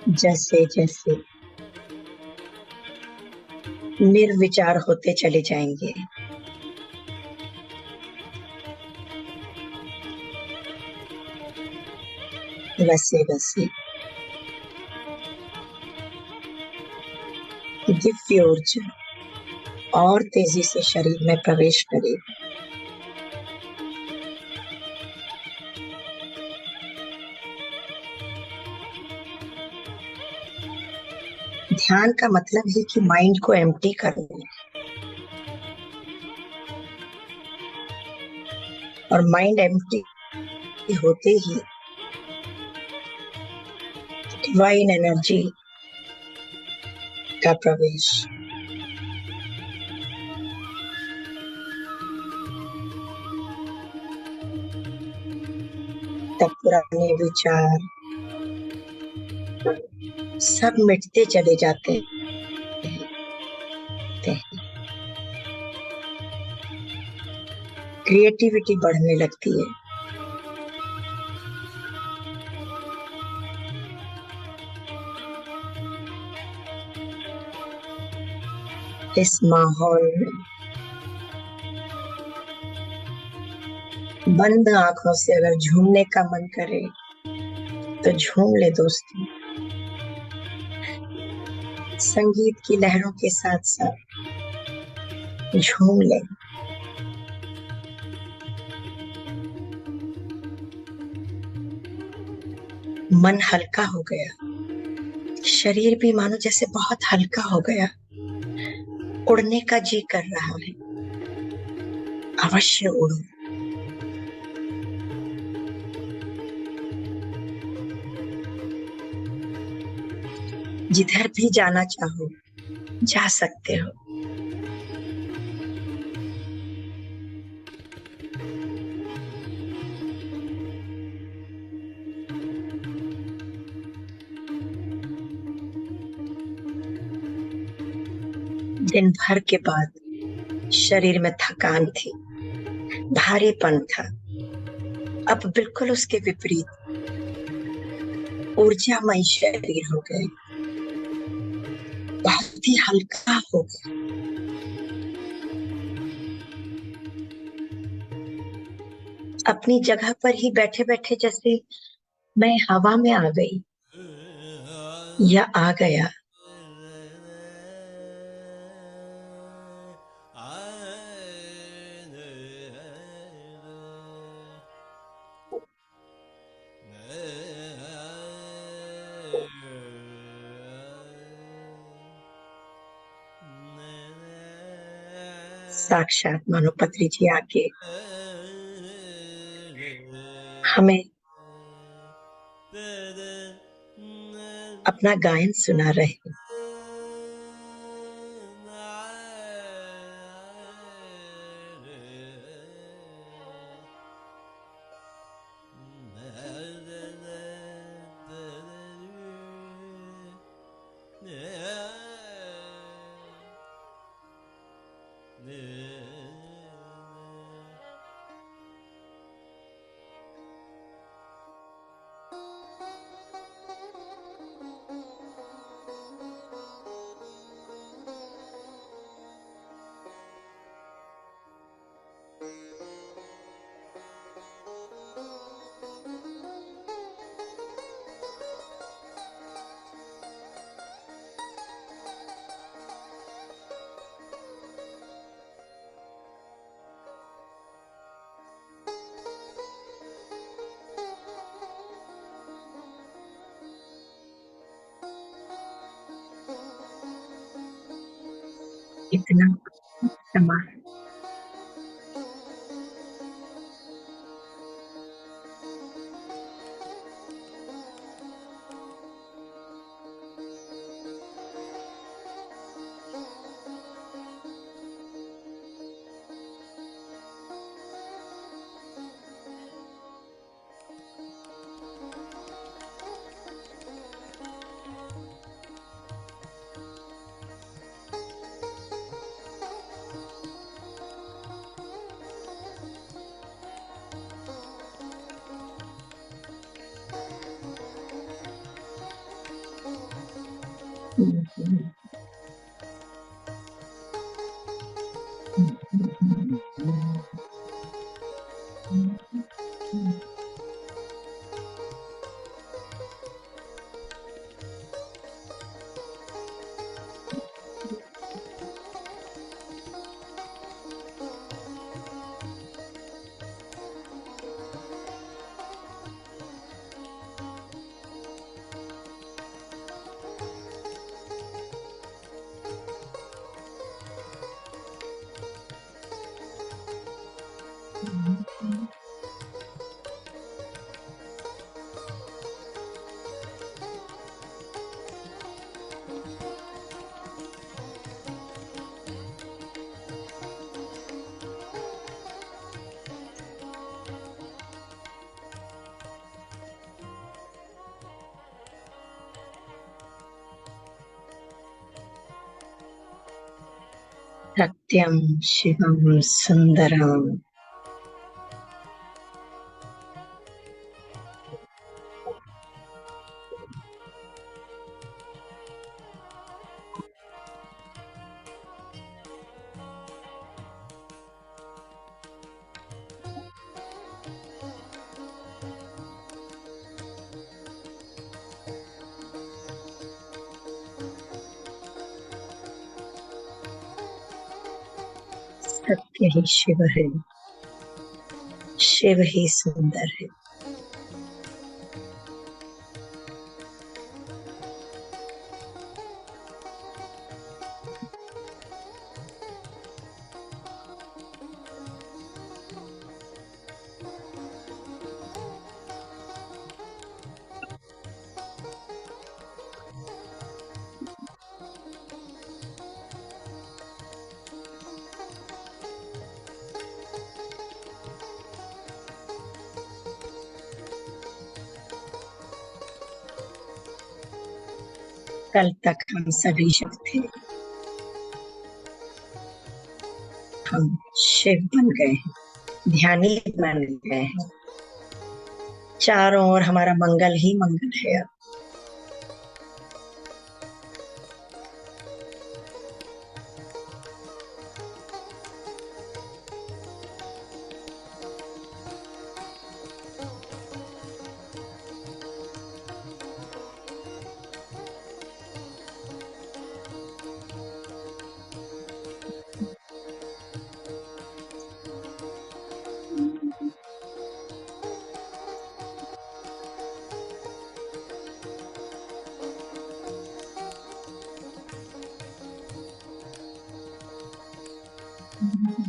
जैसे जैसे निर्विचार होते चले जाएंगे, वैसे वैसे दिव्य ऊर्जा और तेजी से शरीर में प्रवेश करेगी। ध्यान का मतलब है कि माइंड को एम्प्टी करना, और माइंड एम्प्टी होते ही डिवाइन एनर्जी का प्रवेश। तब पुराने विचार सब मिटते चले जाते हैं, क्रिएटिविटी बढ़ने लगती है। इस माहौल में बंद आंखों से अगर झूमने का मन करे तो झूम ले दोस्तों। संगीत की लहरों के साथ साथ झूम ले। मन हल्का हो गया, शरीर भी मानो जैसे बहुत हल्का हो गया, उड़ने का जी कर रहा है। अवश्य उड़ो। जिधर भी जाना चाहो जा सकते हो। दिन भर के बाद शरीर में थकान थी, भारीपन था। अब बिल्कुल उसके विपरीत ऊर्जामय शरीर हो गए, बहुत ही हल्का हो गया। अपनी जगह पर ही बैठे बैठे जैसे मैं हवा में आ गई या आ गया। साक्षात मानो पत्री जी आके हमें अपना गायन सुना रहे हैं। इतना समा सत्यम शिवम सुंदरम। सत्य ही शिव है, शिव ही सुंदर है। कल तक हम सभी शिव थे, हम शिव बन गए हैं, ध्यानी बन गए हैं। चारों ओर हमारा मंगल ही मंगल है।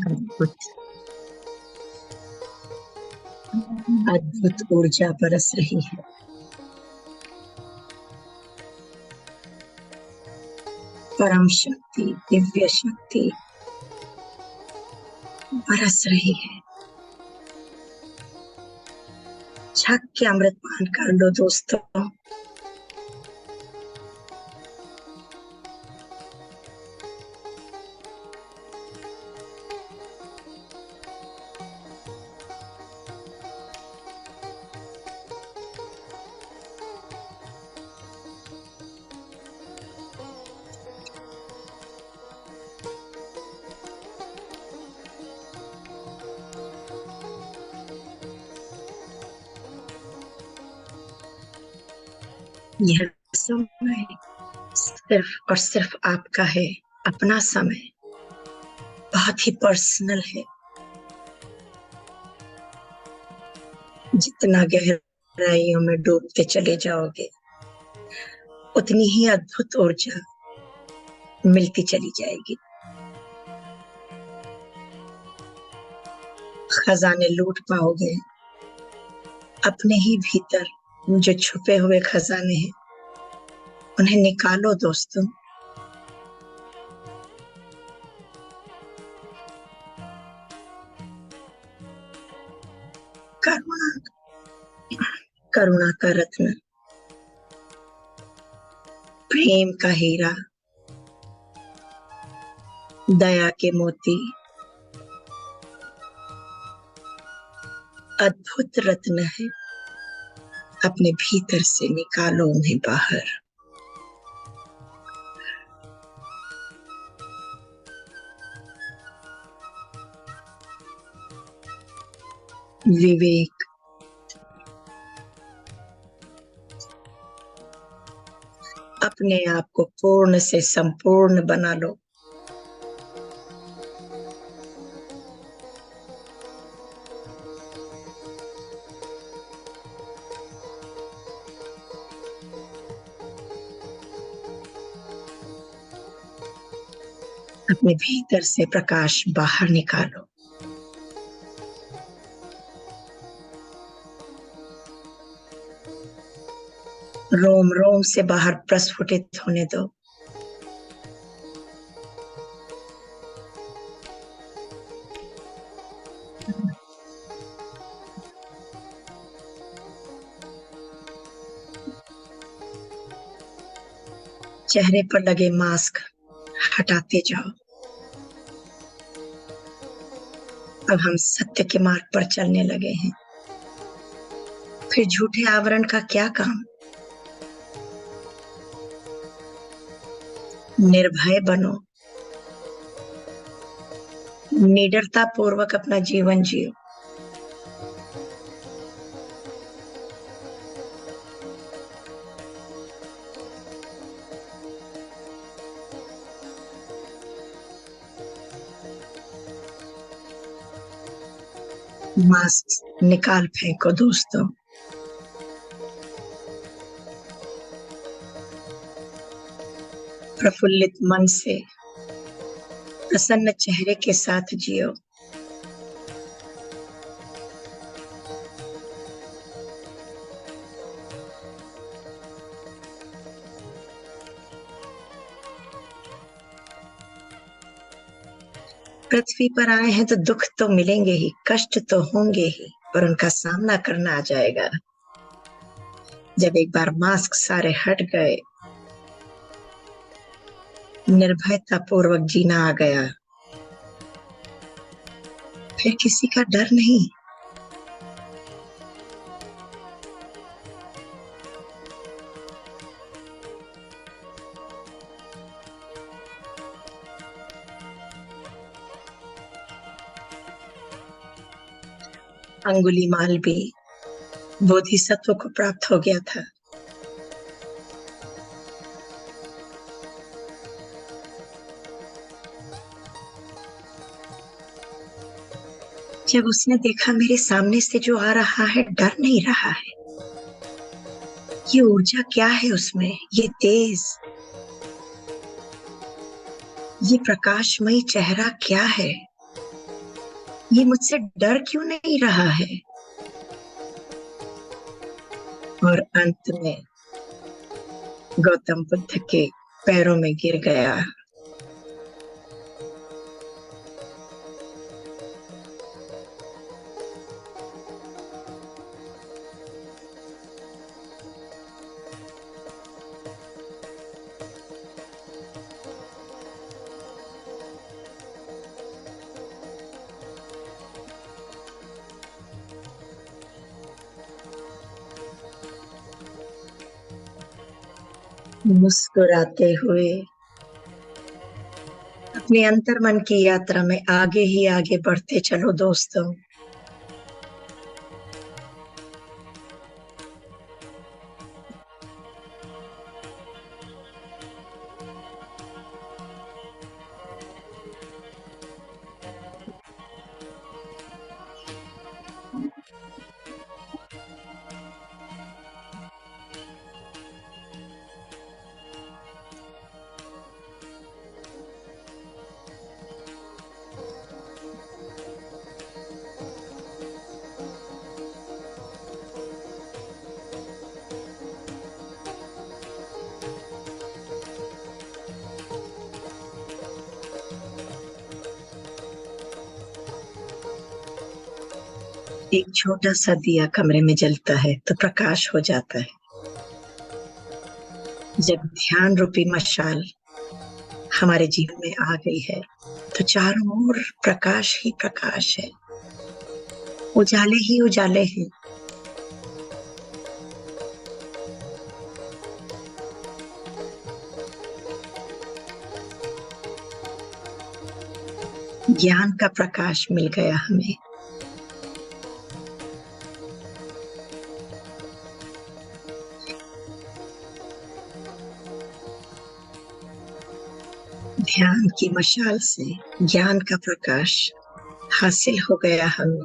अद्भुत अद्भुत ऊर्जा बरस रही है। परम शक्ति, दिव्य शक्ति बरस रही है। छक के अमृत पान कर लो दोस्तों। यह समय सिर्फ और सिर्फ आपका है, अपना समय, बहुत ही पर्सनल है। जितना गहराइयों में डूबते चले जाओगे, उतनी ही अद्भुत ऊर्जा मिलती चली जाएगी। खजाने लूट पाओगे। अपने ही भीतर जो छुपे हुए खजाने हैं, उन्हें निकालो दोस्तों। करुणा, करुणा का रत्न, प्रेम का हीरा, दया के मोती, अद्भुत रत्न है। अपने भीतर से निकालो उन्हें बाहर। विवेक, अपने आप को पूर्ण से संपूर्ण बना लो। अपने भीतर से प्रकाश बाहर निकालो। रोम रोम से बाहर प्रस्फुटित होने दो। चेहरे पर लगे मास्क हटाते जाओ। अब हम सत्य के मार्ग पर चलने लगे हैं। फिर झूठे आवरण का क्या काम? निर्भय बनो, निडरता पूर्वक अपना जीवन जियो। मास्क निकाल फेंको दोस्तों। प्रफुल्लित मन से प्रसन्न चेहरे के साथ जियो। पृथ्वी पर आए हैं तो दुख तो मिलेंगे ही, कष्ट तो होंगे ही, पर उनका सामना करना आ जाएगा। जब एक बार मास्क सारे हट गए, निर्भयता पूर्वक जीना आ गया, फिर किसी का डर नहीं। अंगुलीमाल भी बोधिसत्व को प्राप्त हो गया था। जब उसने देखा मेरे सामने से जो आ रहा है डर नहीं रहा है, ये ऊर्जा क्या है उसमें, ये तेज, ये प्रकाशमयी चेहरा क्या है, ये मुझसे डर क्यों नहीं रहा है? और अंत में गौतम बुद्ध के पैरों में गिर गया। मुस्कुराते हुए अपने अंतर्मन की यात्रा में आगे ही आगे बढ़ते चलो दोस्तों। एक छोटा सा दिया कमरे में जलता है तो प्रकाश हो जाता है। जब ध्यान रूपी मशाल हमारे जीवन में आ गई है तो चारों ओर प्रकाश ही प्रकाश है, उजाले ही उजाले हैं। ज्ञान का प्रकाश मिल गया हमें। ध्यान की मशाल से ज्ञान का प्रकाश हासिल हो गया हमें।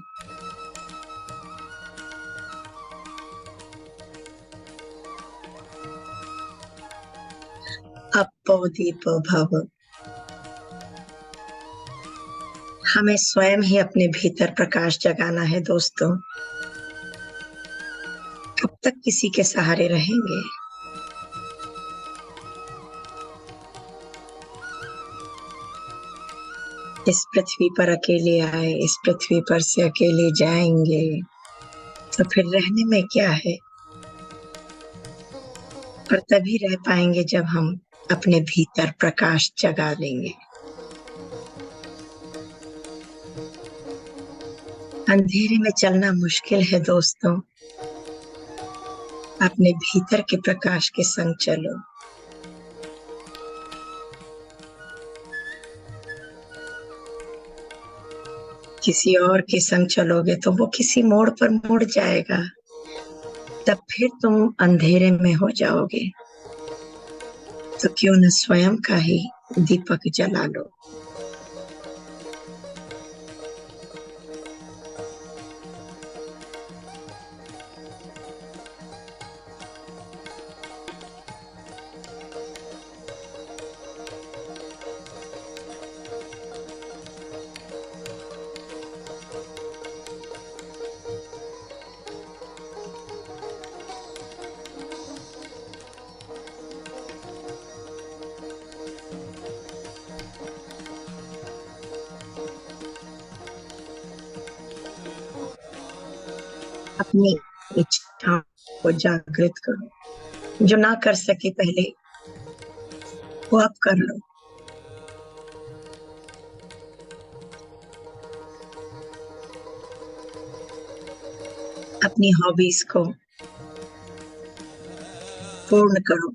अपो दीपो भव। हमें स्वयं ही अपने भीतर प्रकाश जगाना है दोस्तों। कब तक किसी के सहारे रहेंगे? इस पृथ्वी पर अकेले आए, इस पृथ्वी पर से अकेले जाएंगे, तो फिर रहने में क्या है? पर तभी रह पाएंगे जब हम अपने भीतर प्रकाश जगा लेंगे। अंधेरे में चलना मुश्किल है दोस्तों, अपने भीतर के प्रकाश के संग चलो। किसी और के संग चलोगे तो वो किसी मोड़ पर मुड़ जाएगा, तब फिर तुम अंधेरे में हो जाओगे। तो क्यों न स्वयं का ही दीपक जला लो। अपनी इच्छा को जागृत करो। जो ना कर सके पहले, वो अब कर लो। अपनी हॉबीज को पूर्ण करो।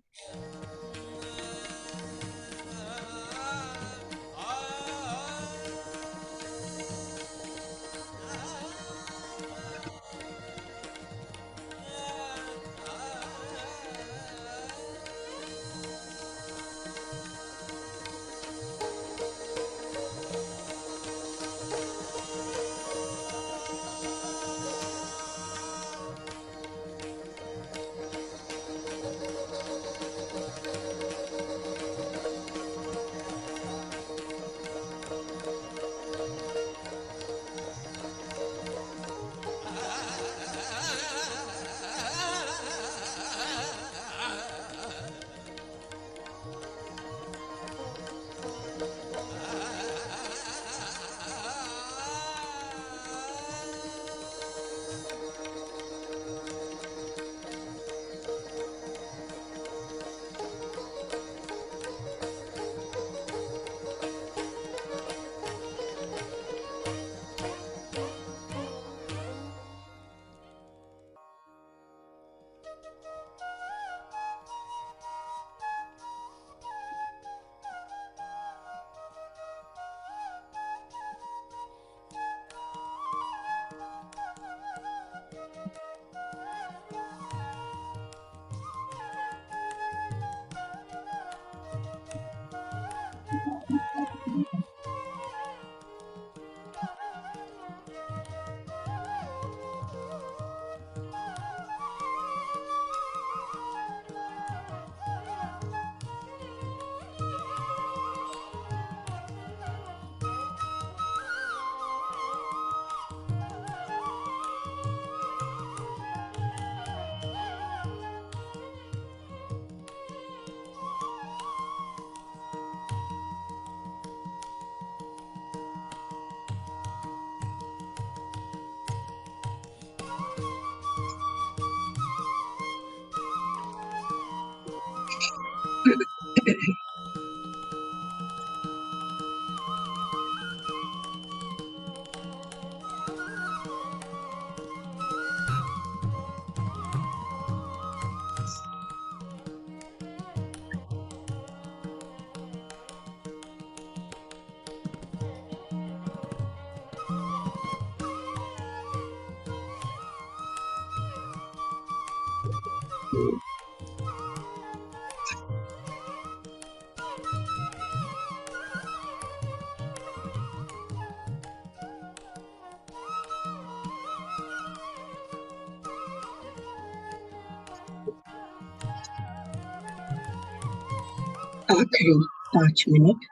आखिरी 5 मिनट।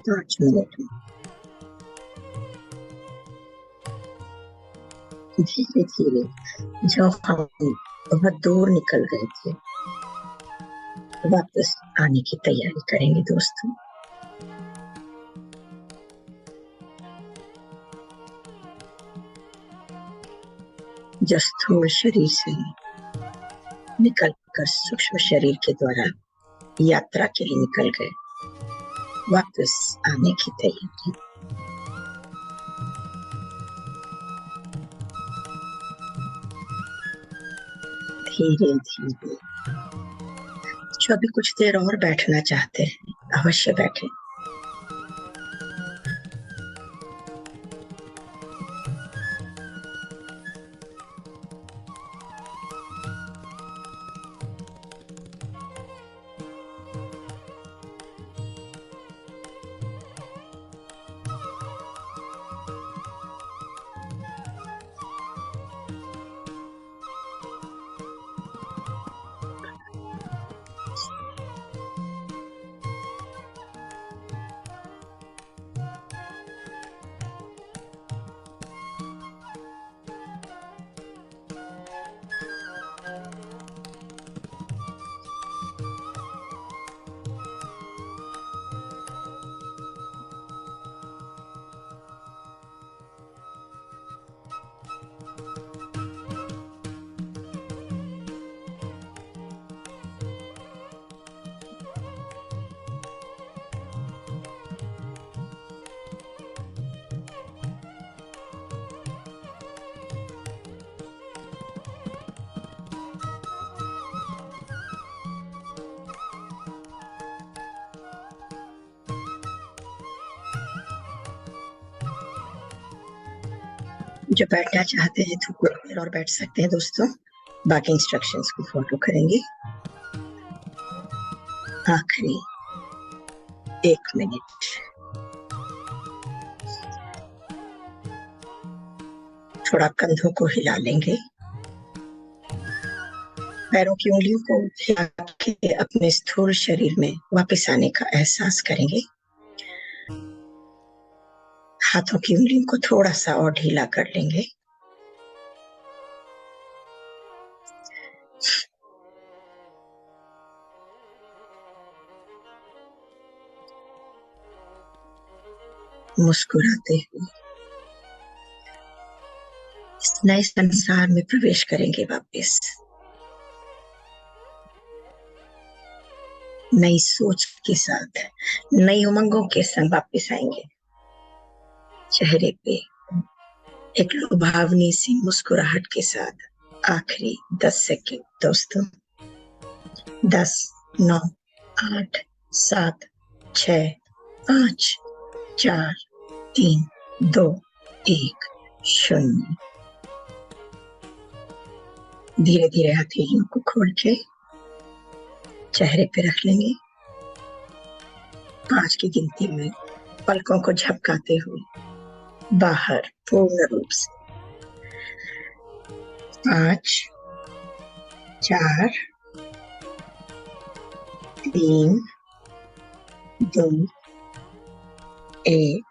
पाँच मिनट में धीरे धीरे जब हम बहुत दूर निकल गए थे, वापस आने की तैयारी करेंगे दोस्तों। जो स्थूल शरीर से निकल कर सूक्ष्म शरीर के द्वारा यात्रा के लिए निकल गए, वापस आने की तैयारी। धीरे धीरे जो अभी कुछ देर और बैठना चाहते हैं, अवश्य बैठे। जो बैठना चाहते हैं तो कुछ देर और बैठ सकते हैं दोस्तों। बाकी इंस्ट्रक्शंस को फॉलो करेंगे। आखिरी 1 मिनट। थोड़ा कंधों को हिला लेंगे, पैरों की उंगलियों को हिला के अपने स्थूल शरीर में वापस आने का एहसास करेंगे। हाथों की उंगलियों को थोड़ा सा और ढीला कर लेंगे। मुस्कुराते हुए इस नए संसार में प्रवेश करेंगे वापस। नई सोच के साथ, नई उमंगों के संग वापस आएंगे। चेहरे पे एक लुभावनी सी मुस्कुराहट के साथ आखिरी 10 सेकंड दोस्तों। 10, 9, 8, 7, 6, 5, 4, 3, 2, 1, 0। धीरे धीरे हथेलियों को खोल के चेहरे पे रख लेंगे। 5 की गिनती में पलकों को झपकाते हुए बाहर पूर्ण रूप से। 5, 4, 3, 2, 1,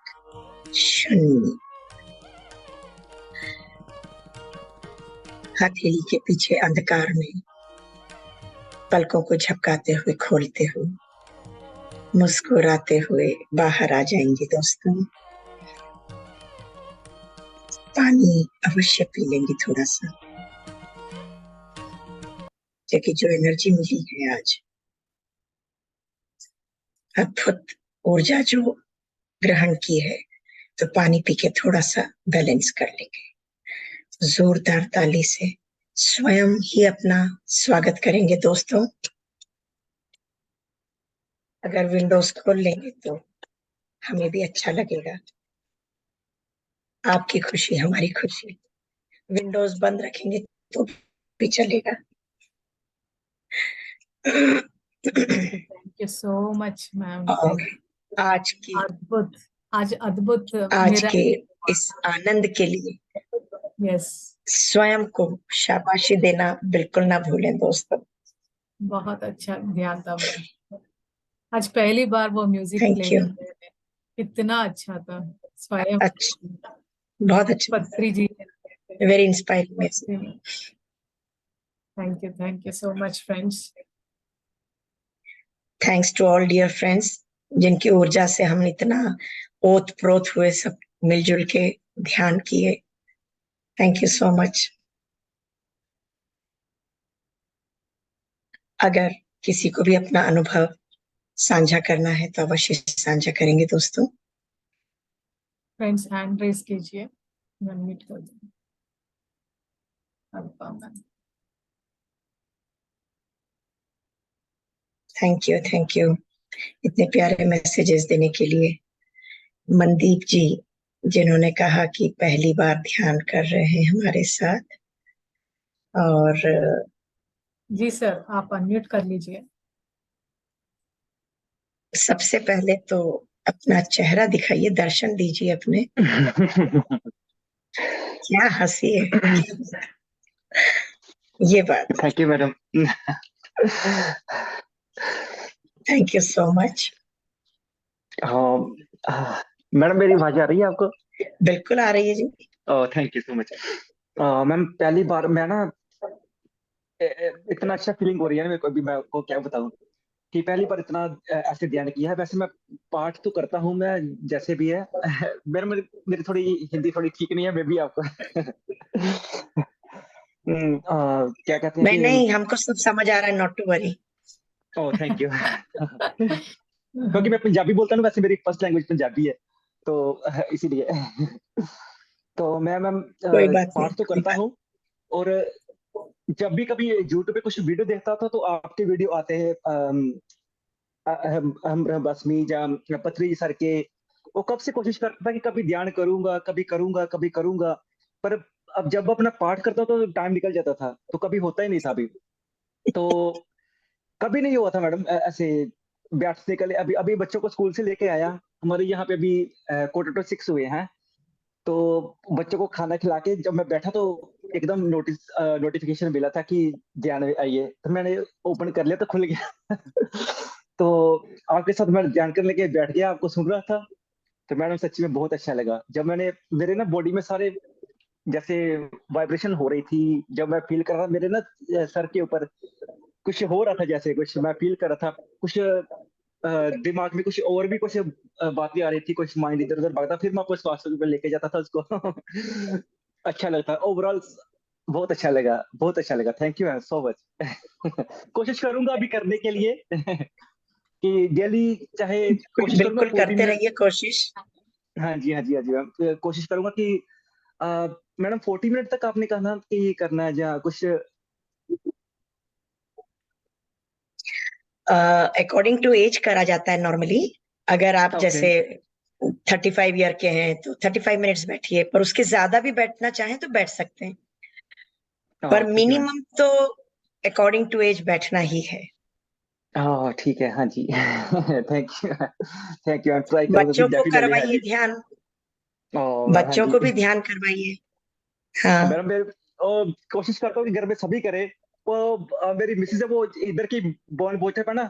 0। हथेली के पीछे अंधकार में पलकों को झपकाते हुए, खोलते हुए, मुस्कुराते हुए बाहर आ जाएंगे दोस्तों। पानी अवश्य पी लेंगे थोड़ा सा, क्योंकि जो एनर्जी मिली है आज, अद्भुत ऊर्जा जो ग्रहण की है, तो पानी पी के थोड़ा सा बैलेंस कर लेंगे। जोरदार ताली से स्वयं ही अपना स्वागत करेंगे दोस्तों। अगर विंडोज खोल लेंगे तो हमें भी अच्छा लगेगा। आपकी खुशी हमारी खुशी। विंडोज बंद रखेंगे तो भी चलेगा।
Thank you so much ma'am,
और
थैंक यू।
आज की
अद्भुत, आज अद्भुत
आज
मेरा।
के इस आनंद के लिए
यस,
स्वयं को शाबाशी देना बिल्कुल ना भूलें दोस्तों।
बहुत अच्छा ध्यान था मैम। आज पहली बार वो म्यूजिक प्ले
थैंक यू।
कर रहे थे, इतना अच्छा था। स्वयं
अच्छा, बहुत अच्छा,
Patri ji.
Very inspiring message.
Thank you so much friends.
Thanks to all dear friends, जिनकी ऊर्जा से हम इतना ओत प्रोत हुए, सब मिलजुल के ध्यान किए। Thank you so much. अगर किसी को भी अपना अनुभव साझा करना है तो अवश्य साझा करेंगे दोस्तों।
फ्रेंड्स हैंड रेस कीजिए, मैं मीट कर दूँ। अल्पा मैम।
थैंक यू इतने प्यारे मैसेजेस देने के लिए। मनदीप जी, जिन्होंने कहा कि पहली बार ध्यान कर रहे हैं हमारे साथ। और
जी सर, आप अनम्यूट कर लीजिए।
सबसे पहले तो अपना चेहरा दिखाइए, दर्शन दीजिए अपने। क्या हंसी है ये बात।
Thank you madam.
Thank you so much.
हाँ मैडम, मेरी आवाज आ रही है आपको?
बिल्कुल आ रही है जी।
Thank you so much. Ma'am, पहली बार मैं ना इतना अच्छा फीलिंग हो रही है ना मेरे को, अभी मैं आपको क्या बताऊं कि पहली बार इतना ऐसे ध्यान किया है। वैसे मैं पाठ तो करता हूँ मैं, जैसे भी है। मेरे मेरी मेरी थोड़ी हिंदी थोड़ी ठीक नहीं है, मैं भी आपको क्या कहते हैं
नहीं
कि
नहीं, हमको सब समझ आ रहा है, not to worry.
Oh thank you. क्योंकि मैं पंजाबी बोलता हूँ, वैसे मेरी फर्स्ट लैंग्वेज पंजाबी है, तो इसीलिए। तो मैं मैम
कोई बात नहीं,
पाठ तो
कोई
करता
बात।
हूँ। और जब भी कभी यूट्यूब पे कुछ वीडियो देखता था तो आपके वीडियो आते हैं, हम बसमी या पथरी सर के। वो कब से कोशिश करता था कि कभी ध्यान करूंगा, कभी करूंगा, कभी करूंगा। पर अब जब अपना पाठ करता तो टाइम निकल जाता था, तो कभी होता ही नहीं था अभी। तो कभी नहीं हुआ था मैडम ऐसे बैठने के लिए। अभी अभी बच्चों को स्कूल से लेके आया, हमारे यहाँ पे अभी 5:45 हुए हैं। तो बच्चों को खाना खिला के जब मैं बैठा तो एकदम नोटिफिकेशन मिला था कि ध्यान आइए, तो मैंने ओपन कर लिया तो खुल गया। तो आपके साथ मैं ध्यान करने के बैठ गया, आपको सुन रहा था। तो मैडम सच्ची में बहुत अच्छा लगा जब मैंने मेरे ना बॉडी में सारे जैसे वाइब्रेशन हो रही थी। जब मैं फील कर रहा था मेरे ना सर के ऊपर कुछ हो रहा था, जैसे कुछ मैं फील कर रहा था, कुछ दिमाग में कुछ और भी कुछ बातें आ रही थी, कुछ माइंड इधर उधर भागता, फिर मैं आपको स्वास्थ्य पे लेके जाता था उसको। अच्छा लगता ओवरऑल, बहुत अच्छा लगा, बहुत अच्छा लगा। Thank you so much. कोशिश करूंगा अभी करने के लिए कि डेली, चाहे कोशिश करूंगा
बिल्कुल
40
करते
मिनट।
रहिए कोशिश।
हाँ जी, हाँ जी, हाँ जी मैम, कोशिश करूंगा कि अ, मैडम 40 मिनट तक आपने कहा ना कि करना है या कुछ?
अकॉर्डिंग टू एज करा जाता है नॉर्मली। अगर आप
ओके।
जैसे 35 ईयर के हैं तो 35 मिनट्स बैठिए, पर उसके ज्यादा भी बैठना चाहें तो बैठ सकते हैं। पर
ठीक है मैम।
मिनिमम तो अकॉर्डिंग टू एज बैठना ही है।
हाँ ठीक है, हाँ जी। थैंक यू, थैंक यू, मैं ट्राई करूंगा कि
बच्चों को
डेफिनेटली। हाँ
करवाइए
जी।
ध्यान।
और हाँ
बच्चों
जी।
को भी ध्यान करवाइए। हाँ।
मैडम मैं कोशिश करता हूँ कि घर में सभी करे। वो मेरी मिसेज है, वो इधर की बॉन बोचे पे ना।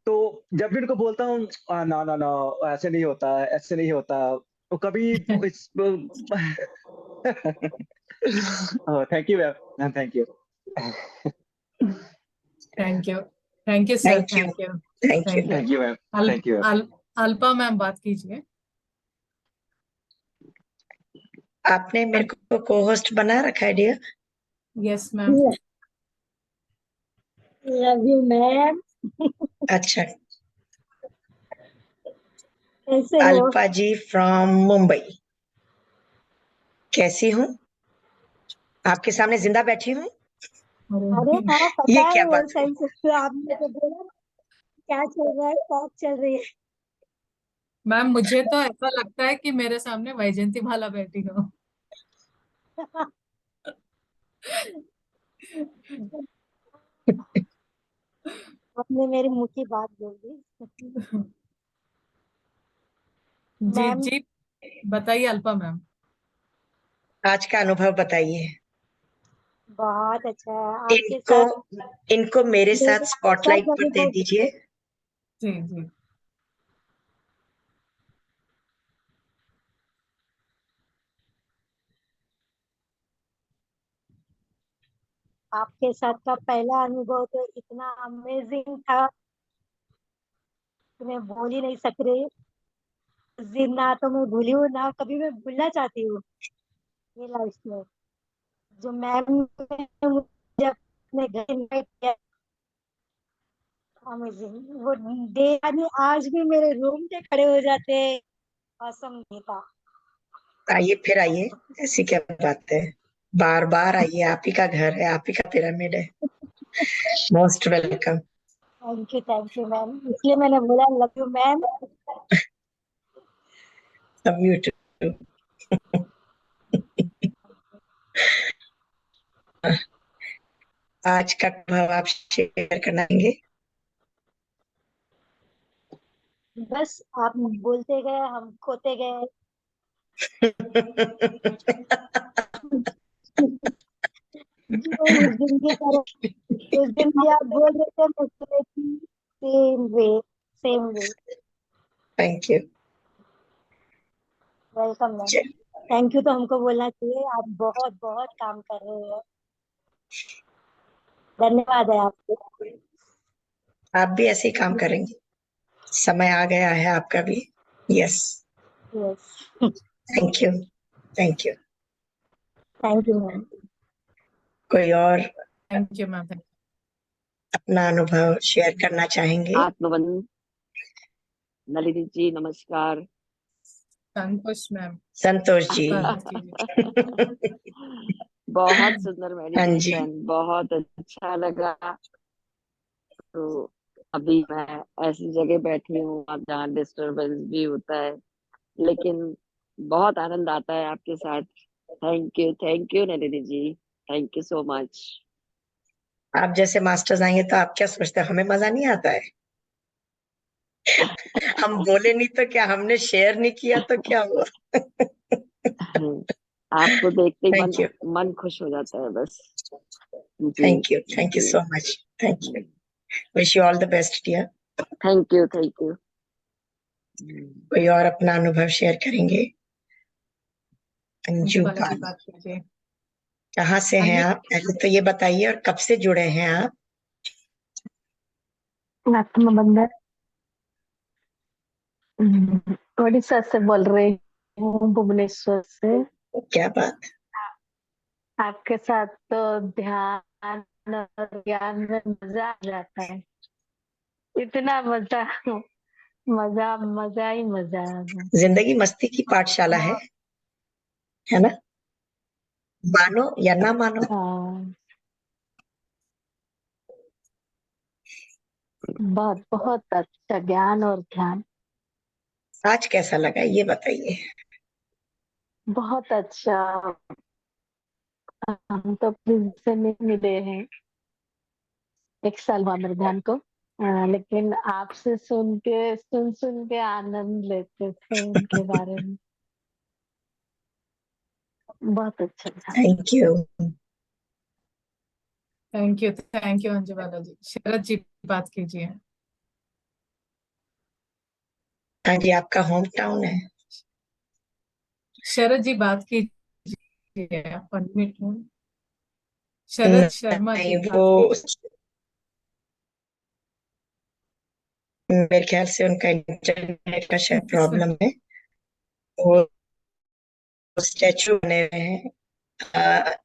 तो जब भी उनको बोलता हूँ, ना ना ना, ऐसे नहीं होता, ऐसे नहीं होता, तो कभी इस thank you ma'am, thank you.
Thank you, thank you sir,
thank you.
Thank you.
Thank you.
Thank you.
Thank you ma'am,
अल,
थैंक यू।
अल, अल्पा मैम बात कीजिए।
आपने मेरे को को होस्ट बना रखा है dear.
Yes ma'am.
Love you ma'am.
अच्छा।
कैसे हो?
अल्पा जी फ्रॉम मुंबई। कैसी हूँ? आपके सामने जिंदा बैठी हूँ।
अरे हाँ,
ये
पता है
क्या
वो
बात हुई?
सेंस, आपने तो बोला क्या चल रहा है, टॉक चल रही है।
मैम मुझे तो ऐसा लगता है कि मेरे सामने वैजयंती भाला बैठी हो।
आपने मेरे मुंह की बात बोल दी।
जी
मैम,
जी, बताइए अल्पा मैम।
आज का अनुभव बताइए।
बहुत अच्छा है आपके
इनको
साथ।
इनको मेरे साथ
मेरा
स्पॉटलाइट
फर्स्ट
पर दे
अनुभव,
दीजिए।
जी जी।
आपके साथ का पहला अनुभव तो इतना अमेजिंग था कि मैं बोल ही नहीं सक रही। उस दिन ना तो मैं भूली हूँ, ना कभी मैं भूलना चाहती हूँ ये लाइफ में। जो मैम ने मुझे अपने घर इनवाइट किया, अमेजिंग वो डे यानी आज भी मेरे रूम पे खड़े हो जाते हैं। औसम नहीं था।
आइए फिर आइए, ऐसी क्या बात है। बार बार आइए, आप ही का घर है, आप ही का पिरामिड है। Most welcome.
Thank you ma'am, इसलिए मैंने बोला love you ma'am.
Love you too. आज का अनुभव आप शेयर करना चाहेंगे?
बस आप बोलते गए, हम खोते गए। जो उस दिन की तरह, उस दिन भी आप बोल रहे थे, मैं सुन रही थी। Same way, same way.
Thank you.
Welcome ma'am. Thank you तो हमको बोलना चाहिए, आप बहुत बहुत काम कर रहे हो। धन्यवाद है आपको।
आप भी ऐसे ही काम करेंगे, समय आ गया है आपका भी। Yes.
Yes.
Thank you. Thank you.
Thank you ma'am.
कोई और
थैंक यू मैम।
अपना अनुभव शेयर करना चाहेंगे?
आत्मबंधन। नलिनी जी नमस्कार।
संतोष मैम,
संतोष
आप
जी।
बात कीजिए।
बहुत सुंदर
हाँ जी।
मेडिटेशन, बहुत अच्छा लगा। तो अभी मैं ऐसी जगह बैठी हूँ अब जहाँ डिस्टरबेंस भी होता है, लेकिन बहुत आनंद आता है आपके साथ। Thank you Nalini ji. Thank you so much.
आप जैसे मास्टर्स आएंगे तो आप क्या सोचते हैं, हमें मजा नहीं आता है? हम बोले नहीं तो क्या, हमने शेयर नहीं किया तो क्या हुआ?
आपको देखते ही
थैंक यू।
मन खुश हो जाता है बस। जी
थैंक यू। थैंक यू
जी।
So much. Thank you. Wish you all the best dear.
Thank you thank you.
कोई और अपना अनुभव शेयर करेंगे?
अंजू
अंजू
बाला जी
पाल,
बात कीजिए।
कहाँ से हैं
अनम्यूट।
आप? पहले तो ये बताइए, और कब से जुड़े हैं आप?
आत्मबंधन। उड़ीसा से बोल रही हूँ, भुवनेश्वर से।
क्या बात।
आपके साथ तो ध्यान और ज्ञान में मजा आ जाता है। इतना मजा, मजा मजा ही मजा आ गया।
जिंदगी मस्ती की पाठशाला है ना? मानो या ना मानो।
हाँ, बहुत बहुत अच्छा ज्ञान और ध्यान।
आज कैसा लगा ये बताइए।
बहुत अच्छा। हम तो प्रिंस से नहीं मिले हैं, 1 साल हुआ मेरे ध्यान को। लेकिन आपसे सुन सुन के आनंद लेते थे उनके बारे में। बहुत अच्छा था।
Thank you.
Thank you Anju Bala ji. Sharad ji बात कीजिए।
हाँ जी, आपका होम टाउन है।
शरद जी बात कीजिए, आप अनम्यूट हो। शरद शर्मा जी
नहीं, वो
बात कीजिए।
मेरे ख्याल से उनका इंटरनेट का शायद प्रॉब्लम है। वो स्टैचू बने हुए हैं।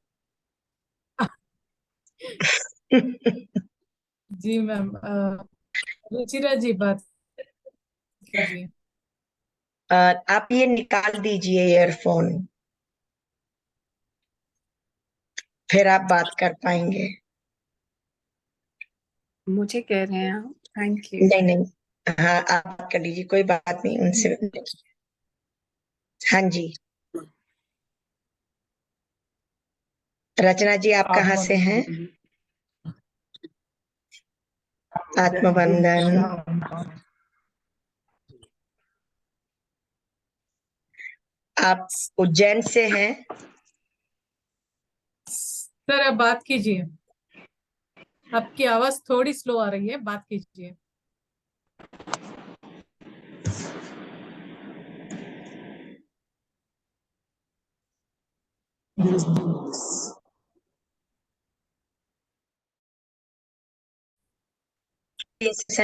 जी मैम, रुचिरा जी बात कीजिए।
आप ये निकाल दीजिए ईयरफोन, फिर आप बात कर पाएंगे।
मुझे कह रहे हैं आप? Thank you.
नहीं नहीं, हाँ आप कर लीजिए, कोई बात नहीं उनसे। हाँ जी, रचना जी आप कहाँ से हैं? आत्मबंधन। आप उज्जैन से हैं?
सर अब बात कीजिए, आपकी आवाज थोड़ी स्लो आ रही है, बात कीजिए।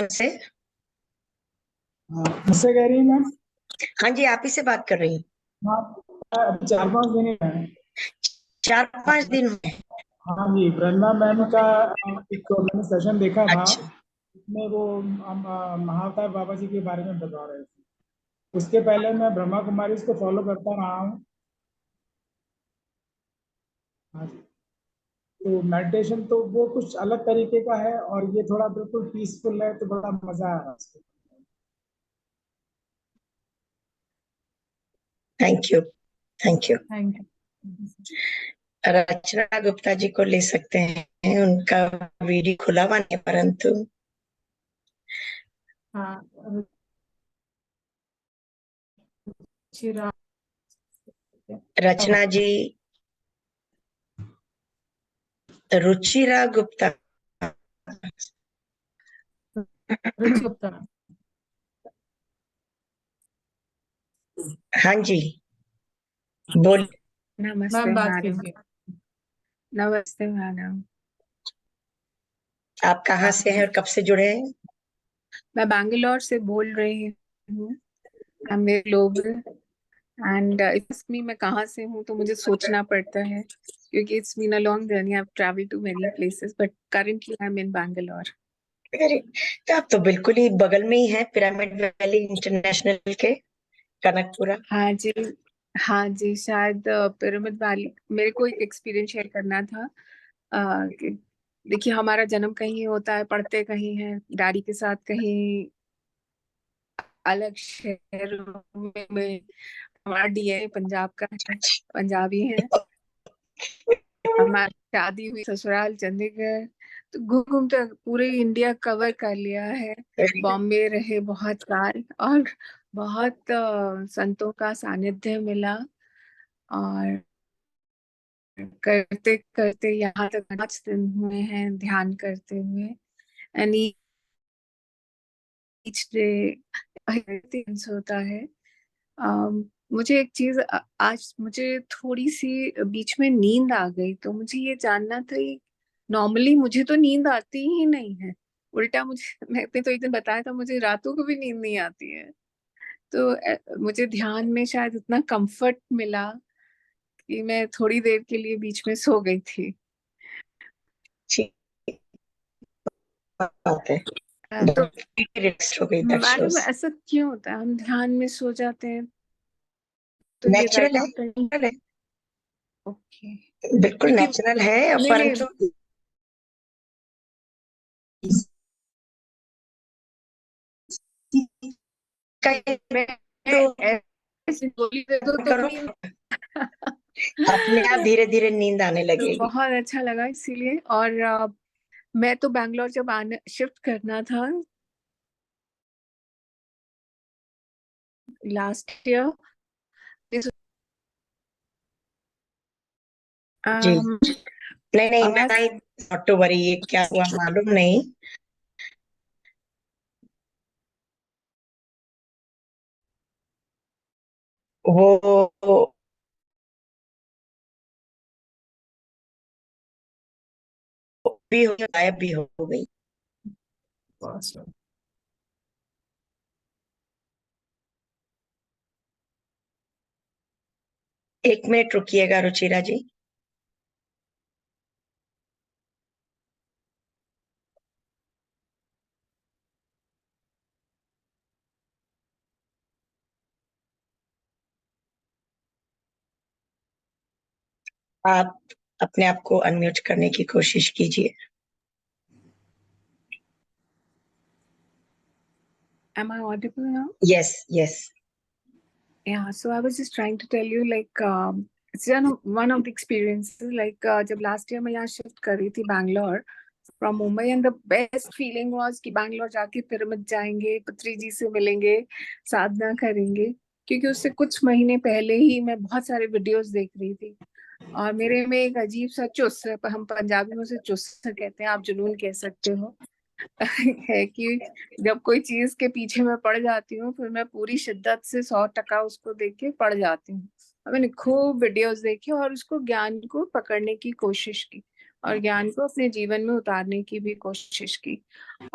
से?
मुझसे कह रही है मैम?
हाँ जी, आप ही से बात कर रही हूँ।
हाँ, 4-5 दिन है।
4-5 दिन हुए?
हाँ जी, ब्रह्मा मैम का एक मैंने सेशन देखा था,
अच्छा।
उसमें वो महाअवतार बाबा जी के बारे में बता रहे थे। उसके पहले मैं ब्रह्मा कुमारी को फॉलो करता रहा हूँ। हाँ जी, तो मेडिटेशन तो वो कुछ अलग तरीके का है और ये थोड़ा बिल्कुल पीसफुल है, तो बड़ा मजा आ रहा है इसको।
Thank you, thank you.
Thank you.
Rachna Gupta ji को ले सकते हैं, उनका वीडियो खुला हुआ नहीं, परंतु
हाँ, चिराग
रचना जी, रुचिरा गुप्ता।
रुचि गुप्ता।
हाँ जी, बोल।
नमस्ते
मैम बात
मैडम।
कीजिए।
नमस्ते मैडम।
आप कहाँ से हैं और कब से जुड़े हैं?
मैं बैंगलोर से बोल रही हूँ। आई एम ग्लोबल एंड इसमें मैं कहाँ से हूँ तो मुझे सोचना पड़ता है, क्योंकि it's been a long journey. I have travelled to many places but currently I am in Bangalore.
अरे, तो आप तो बिल्कुल ही बगल में ही हैं, पिरामिड वैली इंटरनेशनल के, कनकपुरा।
हाँ जी, हाँ जी, शायद पिरामिड वैली। मेरे को एक एक्सपीरियंस शेयर करना था। कि देखिए, हमारा जन्म कहीं होता है, पढ़ते कहीं है, डैडी के साथ कहीं अलग शहर में। हमारा डीएनए पंजाब का है, पंजाबी है। हमारी शादी हुई ससुराल चंडीगढ़, तो घूम घूम तो पूरे इंडिया कवर कर लिया है। बॉम्बे रहे बहुत साल और बहुत संतों का सानिध्य मिला, और करते करते यहाँ तक 5 दिन हुए हैं ध्यान करते हुए। एंड ईच डे होता है। मुझे एक चीज, आज मुझे थोड़ी सी बीच में नींद आ गई, तो मुझे ये जानना था। नॉर्मली मुझे तो नींद आती ही नहीं है, उल्टा मुझे मैंने तो एक दिन बताया था, मुझे रातों को भी नींद नहीं आती है। तो मुझे ध्यान में शायद इतना कंफर्ट मिला कि मैं थोड़ी देर के लिए बीच में सो गई थी।
ठीक बात है,
तो
रिलैक्स हो गई, दैट
मैडम,
शोज।
ऐसा क्यों होता है? हम ध्यान में सो जाते हैं, तो ये
नेचुरल
राइट
है,
नहीं?
नेचुरल है,
ओके।
बिल्कुल
क्योंकि
नेचुरल है,
नहीं नहीं,
परंतु
मैं
तो
ऐसे गोली दे दो तो
करो,
नींद
अपने आप धीरे धीरे नींद आने
तो
लगेगी।
बहुत अच्छा लगा इसीलिए। और मैं तो बैंगलोर जब आने शिफ्ट करना था लास्ट ईयर,
जी,
um,
नहीं नहीं, मैं
आवाज
नॉट टू वरी, ये क्या हुआ मालूम नहीं। वो भी गायब भी हो गई। एक मिनट रुकिएगा रुचिरा जी। आप अपने आप को अनम्यूट करने की कोशिश कीजिए।
Am I audible now?
Yes, yes.
Yeah, so I was just trying to tell you, like, it's one of the experiences, like, जब last year मैं यहाँ shift कर रही थी Bangalore from Mumbai, and the best feeling was कि Bangalore जाके pyramid जाएंगे, पत्री जी से मिलेंगे, साधना करेंगे, क्योंकि उससे कुछ महीने पहले ही मैं बहुत सारे वीडियोस देख रही थी, और मेरे में एक अजीब सा चुस्स, हम पंजाबी में उसे चुस्स कहते हैं, आप जुनून कह सकते हो, है कि जब कोई चीज के पीछे मैं पड़ जाती हूँ, फिर मैं पूरी शिद्दत से 100% उसको देख के पड़ जाती हूँ। और मैंने खूब वीडियोस देखे और उसको, ज्ञान को पकड़ने की कोशिश की और ज्ञान को अपने जीवन में उतारने की भी कोशिश की।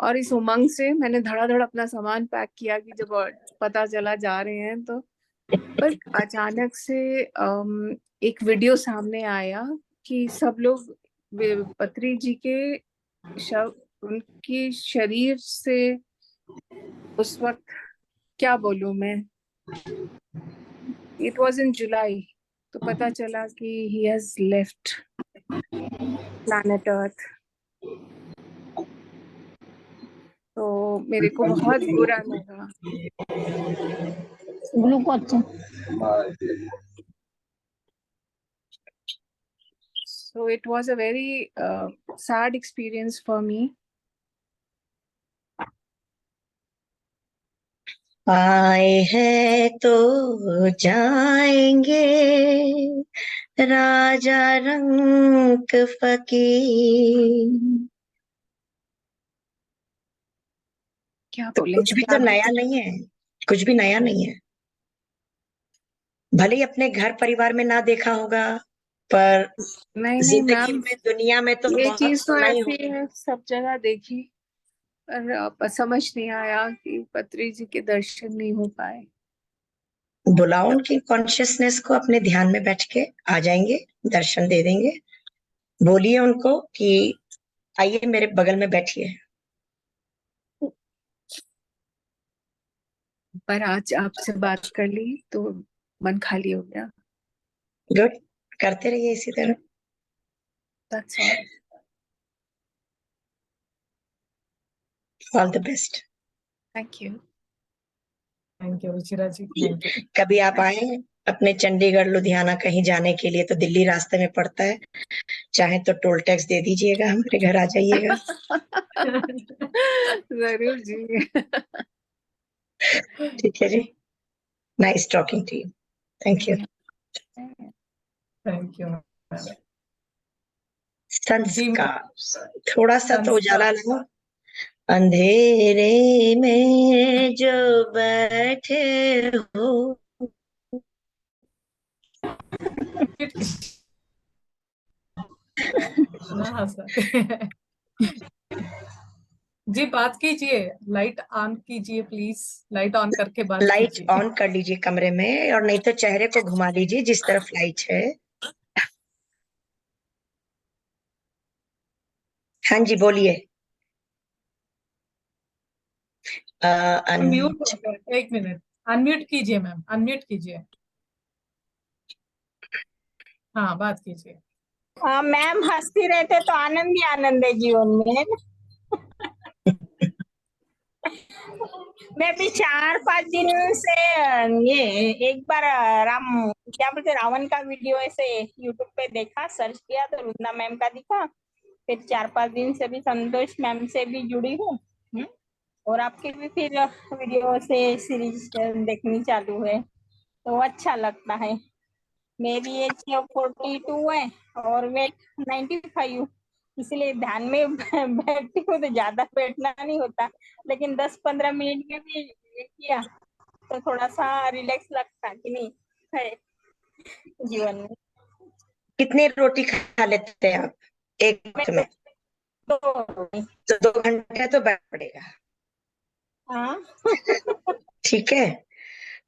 और इस उमंग से मैंने धड़ाधड़ अपना सामान पैक किया कि जब पता चला जा रहे हैं तो, पर अचानक से एक वीडियो सामने आया कि सब लोग पत्री जी के शव, उनकी शरीर से, उस वक्त क्या बोलूं मैं, इट वाज इन जुलाई, तो पता चला कि he has left planet earth. तो मेरे को बहुत बुरा लगा। So it was a very sad experience for me.
आए हैं तो जाएंगे, राजा रंग फकीर।
क्या
तो
बोले,
कुछ भी तो नया नहीं है, कुछ भी नया नहीं है। भले ही अपने घर परिवार में ना देखा होगा, पर
नहीं
जिंदगी
मैम,
में, दुनिया में तो
ये
बहुत
चीज तो
सुना ही
ऐसी
होगा।
है, सब जगह देखी, पर समझ नहीं आया कि पत्री जी के दर्शन नहीं हो पाए।
बुलाओ उनकी कॉन्शियसनेस को, अपने ध्यान में बैठ के आ जाएंगे, दर्शन दे देंगे। बोलिए उनको कि आइए मेरे बगल में बैठिए।
पर आज आपसे बात कर ली तो मन खाली हो गया।
गुड, करते रहिए इसी तरह।
That's all.
All the best.
Thank you.
Thank you Ruchira ji, thank you.
कभी आप आए अपने चंडीगढ़ लुधियाना कहीं जाने के लिए, तो दिल्ली रास्ते में पड़ता है, चाहे तो टोल टैक्स दे दीजिएगा, हमारे घर आ जाइएगा।
जरूर जी।
ठीक है जी। Nice talking to you. Thank you.
Thank you.
Sanskar, थोड़ा सा तो उजाला
संस्कार।
लो। अंधेरे में जो बैठे हो,
ना हंसाते हैं। जी बात कीजिए, लाइट ऑन कीजिए प्लीज, लाइट ऑन करके बात
लाइट
कीजिए।
ऑन कर लीजिए कमरे में, और नहीं तो चेहरे को घुमा लीजिए जिस तरफ लाइट है। हाँ जी बोलिए।
म्यूट हो गया, एक मिनट, अनम्यूट कीजिए मैम, अनम्यूट कीजिए। हाँ बात कीजिए।
मैम हंसती रहते तो आनंद ही आनंद है जीवन में। मैं भी 4-5 दिन से ये एक बार राम क्या बोलते रावण का वीडियो ऐसे यूट्यूब पे देखा, सर्च किया तो रुदना मैम का दिखा, फिर 4-5 दिन से भी संतोष मैम से भी जुड़ी हूँ, और आपकी भी फिर वीडियो से सीरीज देखनी चालू है, तो अच्छा लगता है। मेरी एज 42 है और वेट 95, इसलिए ध्यान में बैठती हूँ तो ज्यादा बैठना नहीं होता, लेकिन 10-15 मिनट के भी किया तो थोड़ा सा रिलैक्स लगता कि नहीं है जीवन में।
कितनी रोटी खा लेते हैं आप एक वक्त में? तो 2 घंटे तो बैठ पड़ेगा।
हाँ
ठीक है,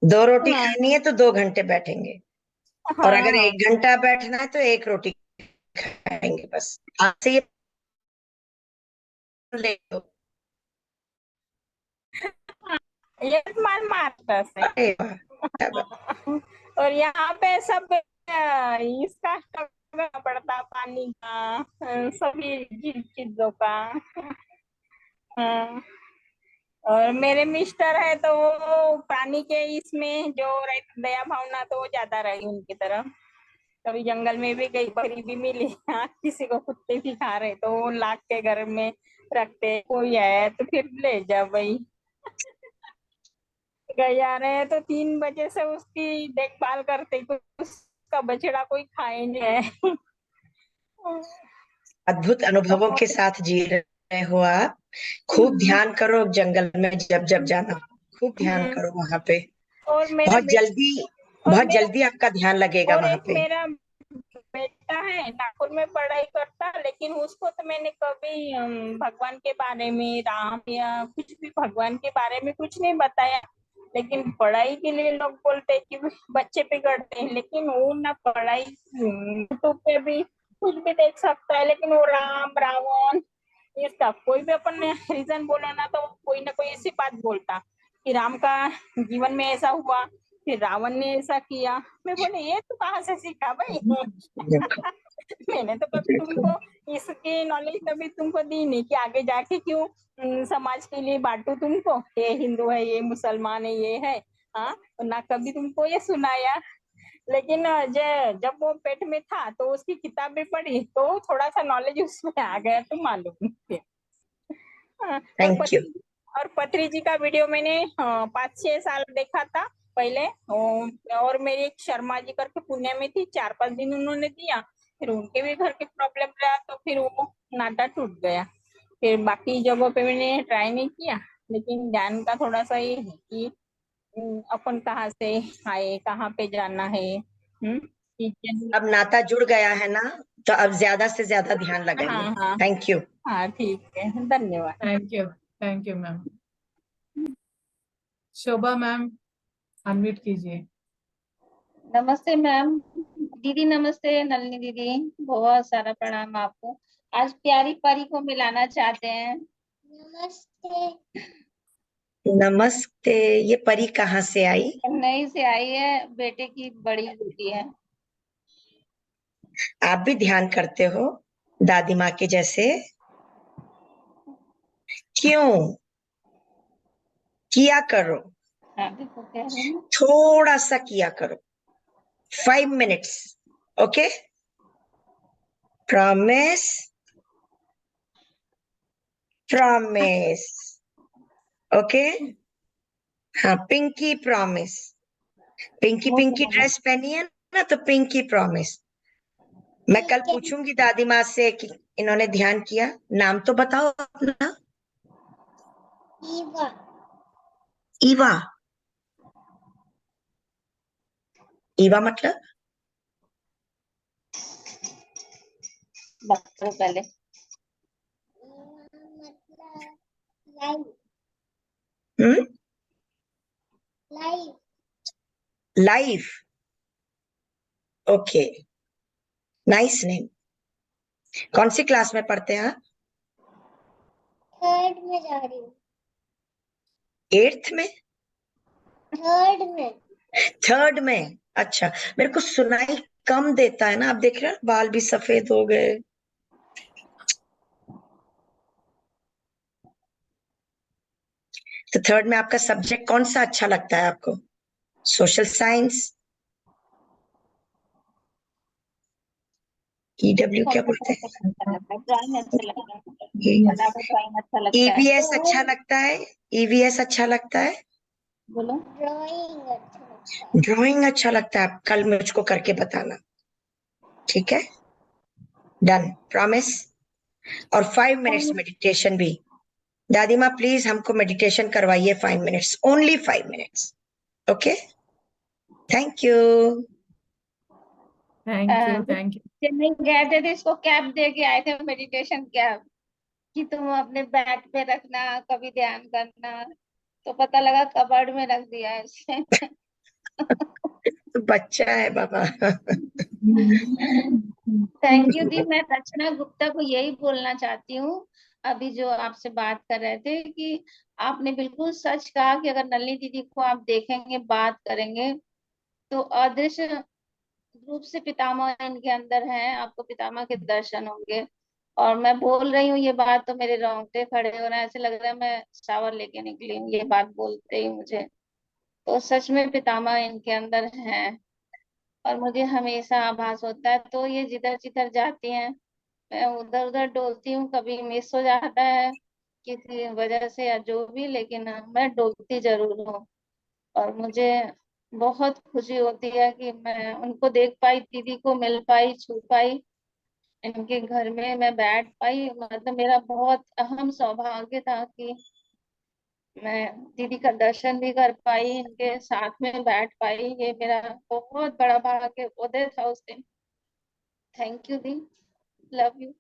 2 रोटी
हाँ
खानी है तो 2 घंटे बैठेंगे, और
हाँ
अगर
हाँ
1 घंटा बैठना है तो 1 रोटी खाएंगे बस। आपसे ये ले लो।
ये मारता है।
अरे वाह, क्या बात।
और यहाँ पे सब इसका करना पड़ता, पानी का, सभी चीजों का। और मेरे मिस्टर है तो वो प्राणी के इसमें जो रहती दया भावना, तो वो ज्यादा रही उनकी तरफ। कभी जंगल में भी गई, बकरी भी मिली, हाँ, किसी को कुत्ते भी खा रहे तो वो लाख के घर में रखते, कोई आया तो फिर ले जा भाई। गए आ रहे हैं तो 3 बजे से उसकी देखभाल करते, उसका बछड़ा कोई खाए नहीं है।
अद्भुत अनुभवों के साथ जी रहे हो आप। खूब ध्यान करो जंगल में जब जब जाना, खूब ध्यान करो वहां पे।
और मेरा
बहुत जल्दी
और
बहुत
मेरा
जल्दी आपका ध्यान लगेगा
और
वहां
एक
पे।
मेरा बेटा है नागपुर में पढ़ाई करता, लेकिन उसको तो मैंने कभी भगवान के बारे में, राम या कुछ भी भगवान के बारे में कुछ नहीं बताया। लेकिन पढ़ाई के लिए लोग बोलते हैं कि बच्चे बिगड़ते हैं, लेकिन वो ना पढ़ाई यूट्यूब पे भी कुछ भी देख सकता है, लेकिन वो राम रावण इसका कोई भी अपन रीजन बोलो ना, तो कोई ना कोई ऐसी बात बोलता कि राम का जीवन में ऐसा हुआ, फिर रावण ने ऐसा किया। मैं बोले ये तू कहाँ से सीखा भाई?
देखो
मैंने तो कभी
देखो
तुमको इसकी नॉलेज कभी तुमको दी नहीं कि आगे जाके क्यों समाज के लिए बांटू तुमको, ये हिंदू है, ये मुसलमान है, ये है, हाँ, ना कभी तुमको ये सुनाया। लेकिन जब वो पेट में था तो उसकी किताब भी पढ़ी तो थोड़ा सा नॉलेज उसमें आ गया, तो मालूम फिर। हाँ,
थैंक यू।
और पत्री जी का वीडियो मैंने 5-6 साल देखा था पहले। और मेरी एक शर्मा जी करके पुणे में थी, 4-5 दिन उन्होंने दिया, फिर उनके भी घर के प्रॉब्लम रहा तो फिर वो नाता टूट गया। फिर बाकी जगहों पे मैंने ट्राई नहीं किया, लेकिन ज्ञान का थोड़ा सा ये है कि अपन कहाँ से आए, कहाँ पे जाना है।
अब नाता जुड़ गया है ना, तो अब ज्यादा से ज्यादा ध्यान लगाइए।
हाँ हाँ
थैंक यू।
हाँ, ठीक है, धन्यवाद।
Thank you ma'am. Shobha ma'am unmute कीजिए।
नमस्ते मैम। दीदी नमस्ते, नलिनी दीदी बहुत सारा प्रणाम आपको। आज प्यारी परी को मिलाना चाहते हैं। नमस्ते।
नमस्ते। ये परी कहाँ से आई?
चेन्नई से आई है, बेटे की बड़ी बेटी है।
आप भी ध्यान करते हो दादी माँ के जैसे? क्यों? किया करो,
देखो कह रहे हैं।
थोड़ा सा किया करो, 5 minutes. Okay, promise promise. Okay, हाँ, pinky promise. Pinky pinky dress पहनी है ना, तो पिंकी प्रॉमिस। मैं कल पूछूंगी दादी माँ से कि इन्होंने ध्यान किया। नाम तो बताओ अपना।
ईवा।
ईवा। ईवा मतलब?
बताओ पहले।
Hmm,
live.
Life. Okay, nice name. कौन सी क्लास में पढ़ते हैं आप?
3rd में जा रही हूँ।
8th में?
3rd में।
3rd में, अच्छा। मेरे को सुनाई कम देता है ना, आप देख रहे हैं बाल भी सफेद हो गए। तो 3rd में आपका सब्जेक्ट कौन सा अच्छा लगता है आपको? Social science? ईडब्ल्यू क्या बोलते हैं?
ड्राइंग अच्छा लगता है। ड्राइंग अच्छा लगता है।
ईवीएस अच्छा लगता है? ईवीएस अच्छा लगता है?
बोलो। ड्राइंग अच्छा लगता है।
ड्राइंग अच्छा लगता है? कल मुझको करके बताना, ठीक है? Done, promise. और 5 मिनट्स मेडिटेशन भी। दादी माँ प्लीज हमको मेडिटेशन करवाइए, 5 minutes, only 5 minutes. Okay, thank you.
Thank you.
Chennai गए थे तो इसको कैप दे के आए थे, मेडिटेशन कैप, कि तुम अपने बैग पे रखना, कभी ध्यान करना। तो पता लगा कबर्ड में रख दिया है इसे।
तो बच्चा है बाबा।
थैंक यू दी। मैं रचना गुप्ता को यही बोलना चाहती हूँ, अभी जो आपसे बात कर रहे थे, कि आपने बिल्कुल सच कहा कि अगर नलिनी दीदी को आप देखेंगे, बात करेंगे, तो अदृश्य रूप से पितामह इनके अंदर हैं, आपको पितामह के दर्शन होंगे। और मैं बोल रही हूँ ये बात तो मेरे रोंगटे खड़े हो रहे हैं, ऐसे लग रहा है मैं शावर लेके निकली हूँ ये बात बोलते ही मुझे। तो सच में पितामह इनके अंदर हैं और मुझे हमेशा आभास होता है। तो ये जिधर जिधर जाती हैं मैं उधर उधर डोलती हूँ, कभी मिस हो जाता है किसी वजह से या जो भी, लेकिन मैं डोलती जरूर हूँ। और मुझे बहुत खुशी होती है कि मैं उनको देख पाई, दीदी को मिल पाई, छू पाई, इनके घर में मैं बैठ पाई। मतलब मेरा बहुत अहम सौभाग्य था कि मैं दीदी का दर्शन भी कर पाई, इनके साथ में बैठ पाई। ये मेरा बहुत बड़ा भाग्य उदय था उस दिन। थैंक यू दी, लव यू।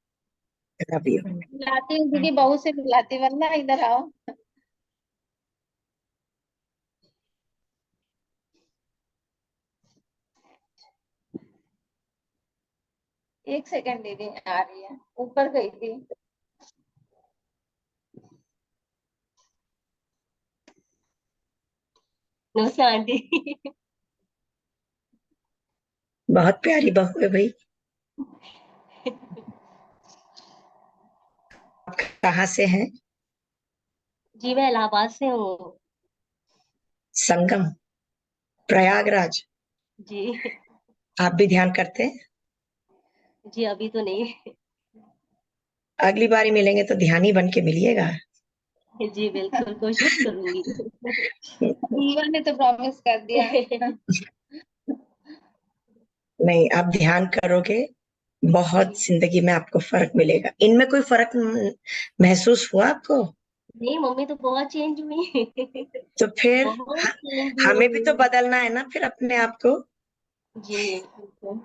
Love you.
मिलाती हूँ दीदी, बहू से मिलाती, वरना इधर आओ। एक सेकंड दीदी, आ रही है, ऊपर गई थी। नमस्ते आंटी।
बहुत प्यारी बहू है भाई। कहाँ से हैं?
जी मैं इलाहाबाद से हूँ।
संगम, प्रयागराज।
जी।
आप भी ध्यान करते हैं?
जी अभी तो नहीं।
अगली बारी मिलेंगे तो ध्यानी बन के मिलिएगा।
जी बिल्कुल, कोशिश करूंगी। जीवन ने तो प्रॉमिस कर दिया।
नहीं, आप ध्यान करोगे, बहुत जिंदगी में आपको फर्क मिलेगा। इनमें कोई फर्क महसूस हुआ आपको?
नहीं, मम्मी तो बहुत चेंज हुई।
तो फिर
बहुत चेंज
हमें भी तो
हुई।
बदलना है ना फिर अपने आप को।
जी बिल्कुल।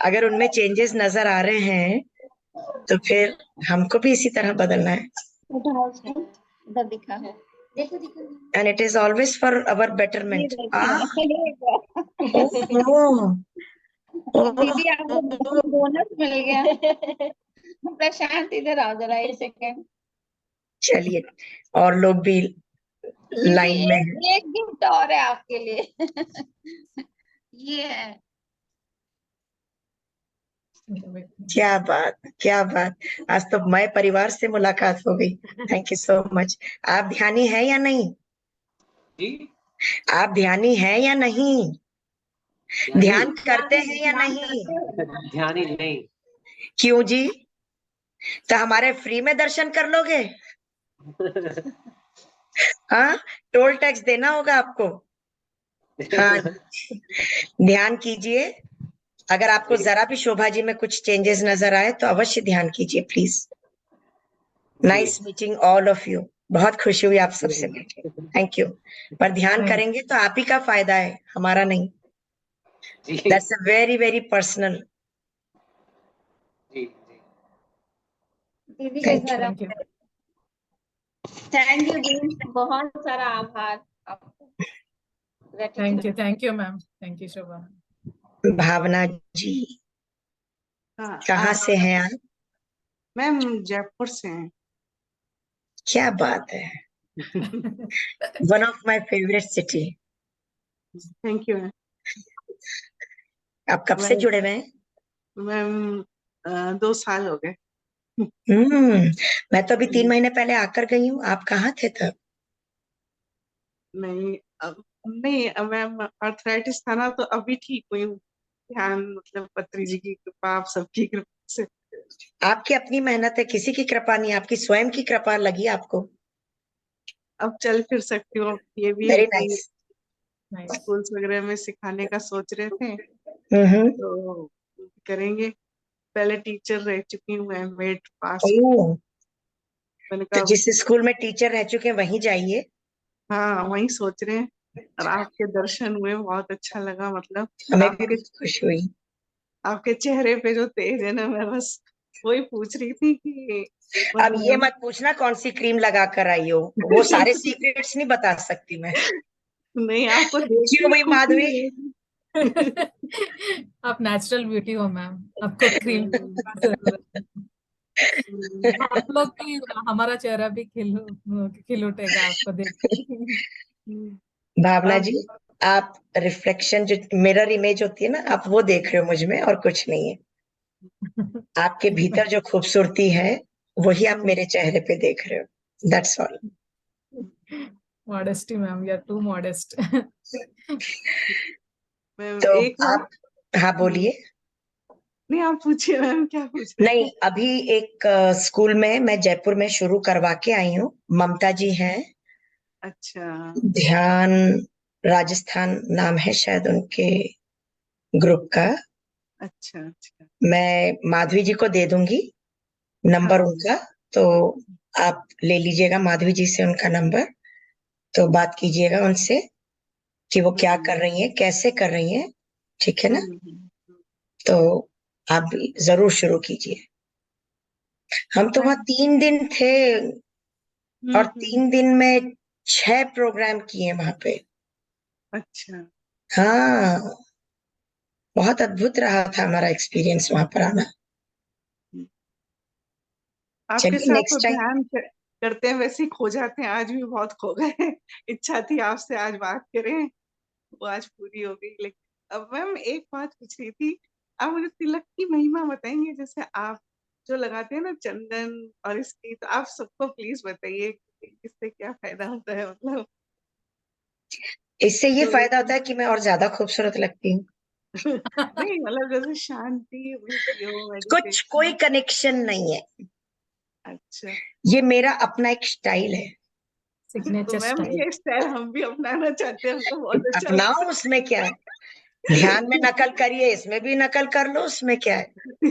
अगर उनमें चेंजेस नजर आ रहे हैं तो फिर हमको भी इसी तरह बदलना है।
इधर दिखा है, देखो देखो।
And it is always for our
ये
बेटरमेंट।
देखो। दीदी आपको बोनस मिल गया। प्रशांत इधर आओ जरा एक सेकेंड।
चलिए, और लोग भी
दीदी
लाइन में हैं।
एक गिफ्ट और है आपके लिए। ये है।
क्या बात, क्या बात। आज तो मैं परिवार से मुलाकात हो गई। Thank you so much. आप ध्यानी है या नहीं?
जी,
आप ध्यानी है या नहीं? ध्यान करते हैं या
ध्यान
नहीं?
करते हो।
ध्यान ही नहीं।
क्यों जी? तो हमारे फ्री में दर्शन कर लोगे? हाँ, टोल टैक्स देना होगा आपको। हाँ, ध्यान कीजिए। अगर आपको जरा भी शोभा जी में कुछ चेंजेस नजर आए तो अवश्य ध्यान कीजिए please. Nice meeting all of you. बहुत खुशी हुई आप सबसे मिलकर। Thank you. पर ध्यान करेंगे तो आप ही का फायदा है, हमारा नहीं।
जी
that's a very very personal.
जी।
दीदी के
थैंक
घर।
यू।
थैंक यू दी, बहुत सारा आभार आपको।
Thank you ma'am, thank you Shobha.
Bhavna ji,
हाँ,
कहाँ से हैं आप?
मैम जयपुर से हैं।
क्या बात है। One of my favourite city.
Thank you
आप कब से जुड़े हुए हैं?
मैम। 2 साल हो गए।
मैं तो अभी 3 महीने पहले आकर गई हूँ। आप कहाँ थे तब?
नहीं नहीं मैम, आर्थराइटिस था ना, तो अभी ठीक हुई हूँ। ध्यान मतलब पत्री जी की कृपा, आप सबकी कृपा से।
आपकी अपनी मेहनत है, किसी की कृपा नहीं, आपकी स्वयं की कृपा लगी आपको।
अब चल फिर सकती हूँ। ये भी है
वेरी
कि
नाइस।
स्कूल्स वगैरह में सिखाने का सोच रहे थे, तो करेंगे। पहले टीचर रह चुकी हूँ मैं, मेड पास। मैंने
तो
कहा
जिस स्कूल में टीचर रह चुके हैं वहीं जाइए।
हाँ, वही सोच रहे हैं। और आपके दर्शन हुए, बहुत अच्छा लगा। मतलब
हमें भी
आपके
बहुत खुशी हुई।
आपके चेहरे पे जो तेज है ना, मैं बस वही पूछ रही थी कि
अब ये
मतलब
मत पूछना कौन सी क्रीम लगा कर आई हो, वो सारे सीक्रेट्स नहीं बता सकती मैं।
नहीं, आपको देख
क्यों
के
भाई
खुशी
माधवी?
हुई।
आप नेचुरल ब्यूटी हो मैम, आपको क्रीम आप लोग भी, हमारा चेहरा भी खिल उठेगा आपको देख के।
भावना
अब
जी, आप रिफ्लेक्शन जो मिरर इमेज होती है ना, आप वो देख रहे हो मुझ में और कुछ नहीं है। आपके भीतर जो खूबसूरती है वही आप मेरे चेहरे पे देख रहे हो, that's all.
Modesty ma'am, you are too modest.
Ma'am
तो
एक बार
आप, हाँ बोलिए।
नहीं, आप पूछिए मैम, क्या पूछ रहे
नहीं,
थे?
अभी एक स्कूल में मैं जयपुर में शुरू करवा के आई हूँ, ममता जी हैं,
अच्छा
ध्यान राजस्थान नाम है शायद उनके ग्रुप का।
अच्छा अच्छा।
मैं माधवी जी को दे दूंगी नंबर
हाँ
उनका, तो आप ले लीजिएगा माधवी जी से उनका नंबर, तो बात कीजिएगा उनसे कि वो क्या कर रही हैं, कैसे कर रही हैं, ठीक है ना। तो आप भी जरूर शुरू कीजिए। हम तो वहाँ 3 दिन थे और 3 दिन में 6 प्रोग्राम किए वहां पे।
अच्छा।
हाँ, बहुत अद्भुत रहा था हमारा एक्सपीरियंस वहां पर आना।
आपके
चलिए
साथ तो
नेक्स्ट टाइम।
करते हैं वैसे ही खो जाते हैं, आज भी बहुत खो गए। इच्छा थी आपसे आज बात करें, वो आज पूरी हो गई। लेकिन अब मैम एक बात पूछ रही थी, आप मुझे तिलक की महिमा बताएंगे? जैसे आप जो लगाते हैं ना चंदन और इसकी, तो आप सबको प्लीज बताइए कि इससे क्या फायदा होता है, मतलब
इससे ये
जो
फायदा होता है कि मैं और ज्यादा खूबसूरत लगती हूँ।
नहीं मतलब जैसे शांति मिलती हो,
कुछ कोई
मेडिटेशन।
कनेक्शन नहीं है,
अच्छा,
ये मेरा अपना एक स्टाइल है।
तो
सिग्नेचर
मैम
स्टाइल।
ये स्टाइल हम भी अपनाना चाहते हैं, हमको बहुत अच्छा लगता
अपनाओ, उसमें क्या है, ध्यान में नकल करिए, इसमें भी नकल कर लो, उसमें क्या है।
है।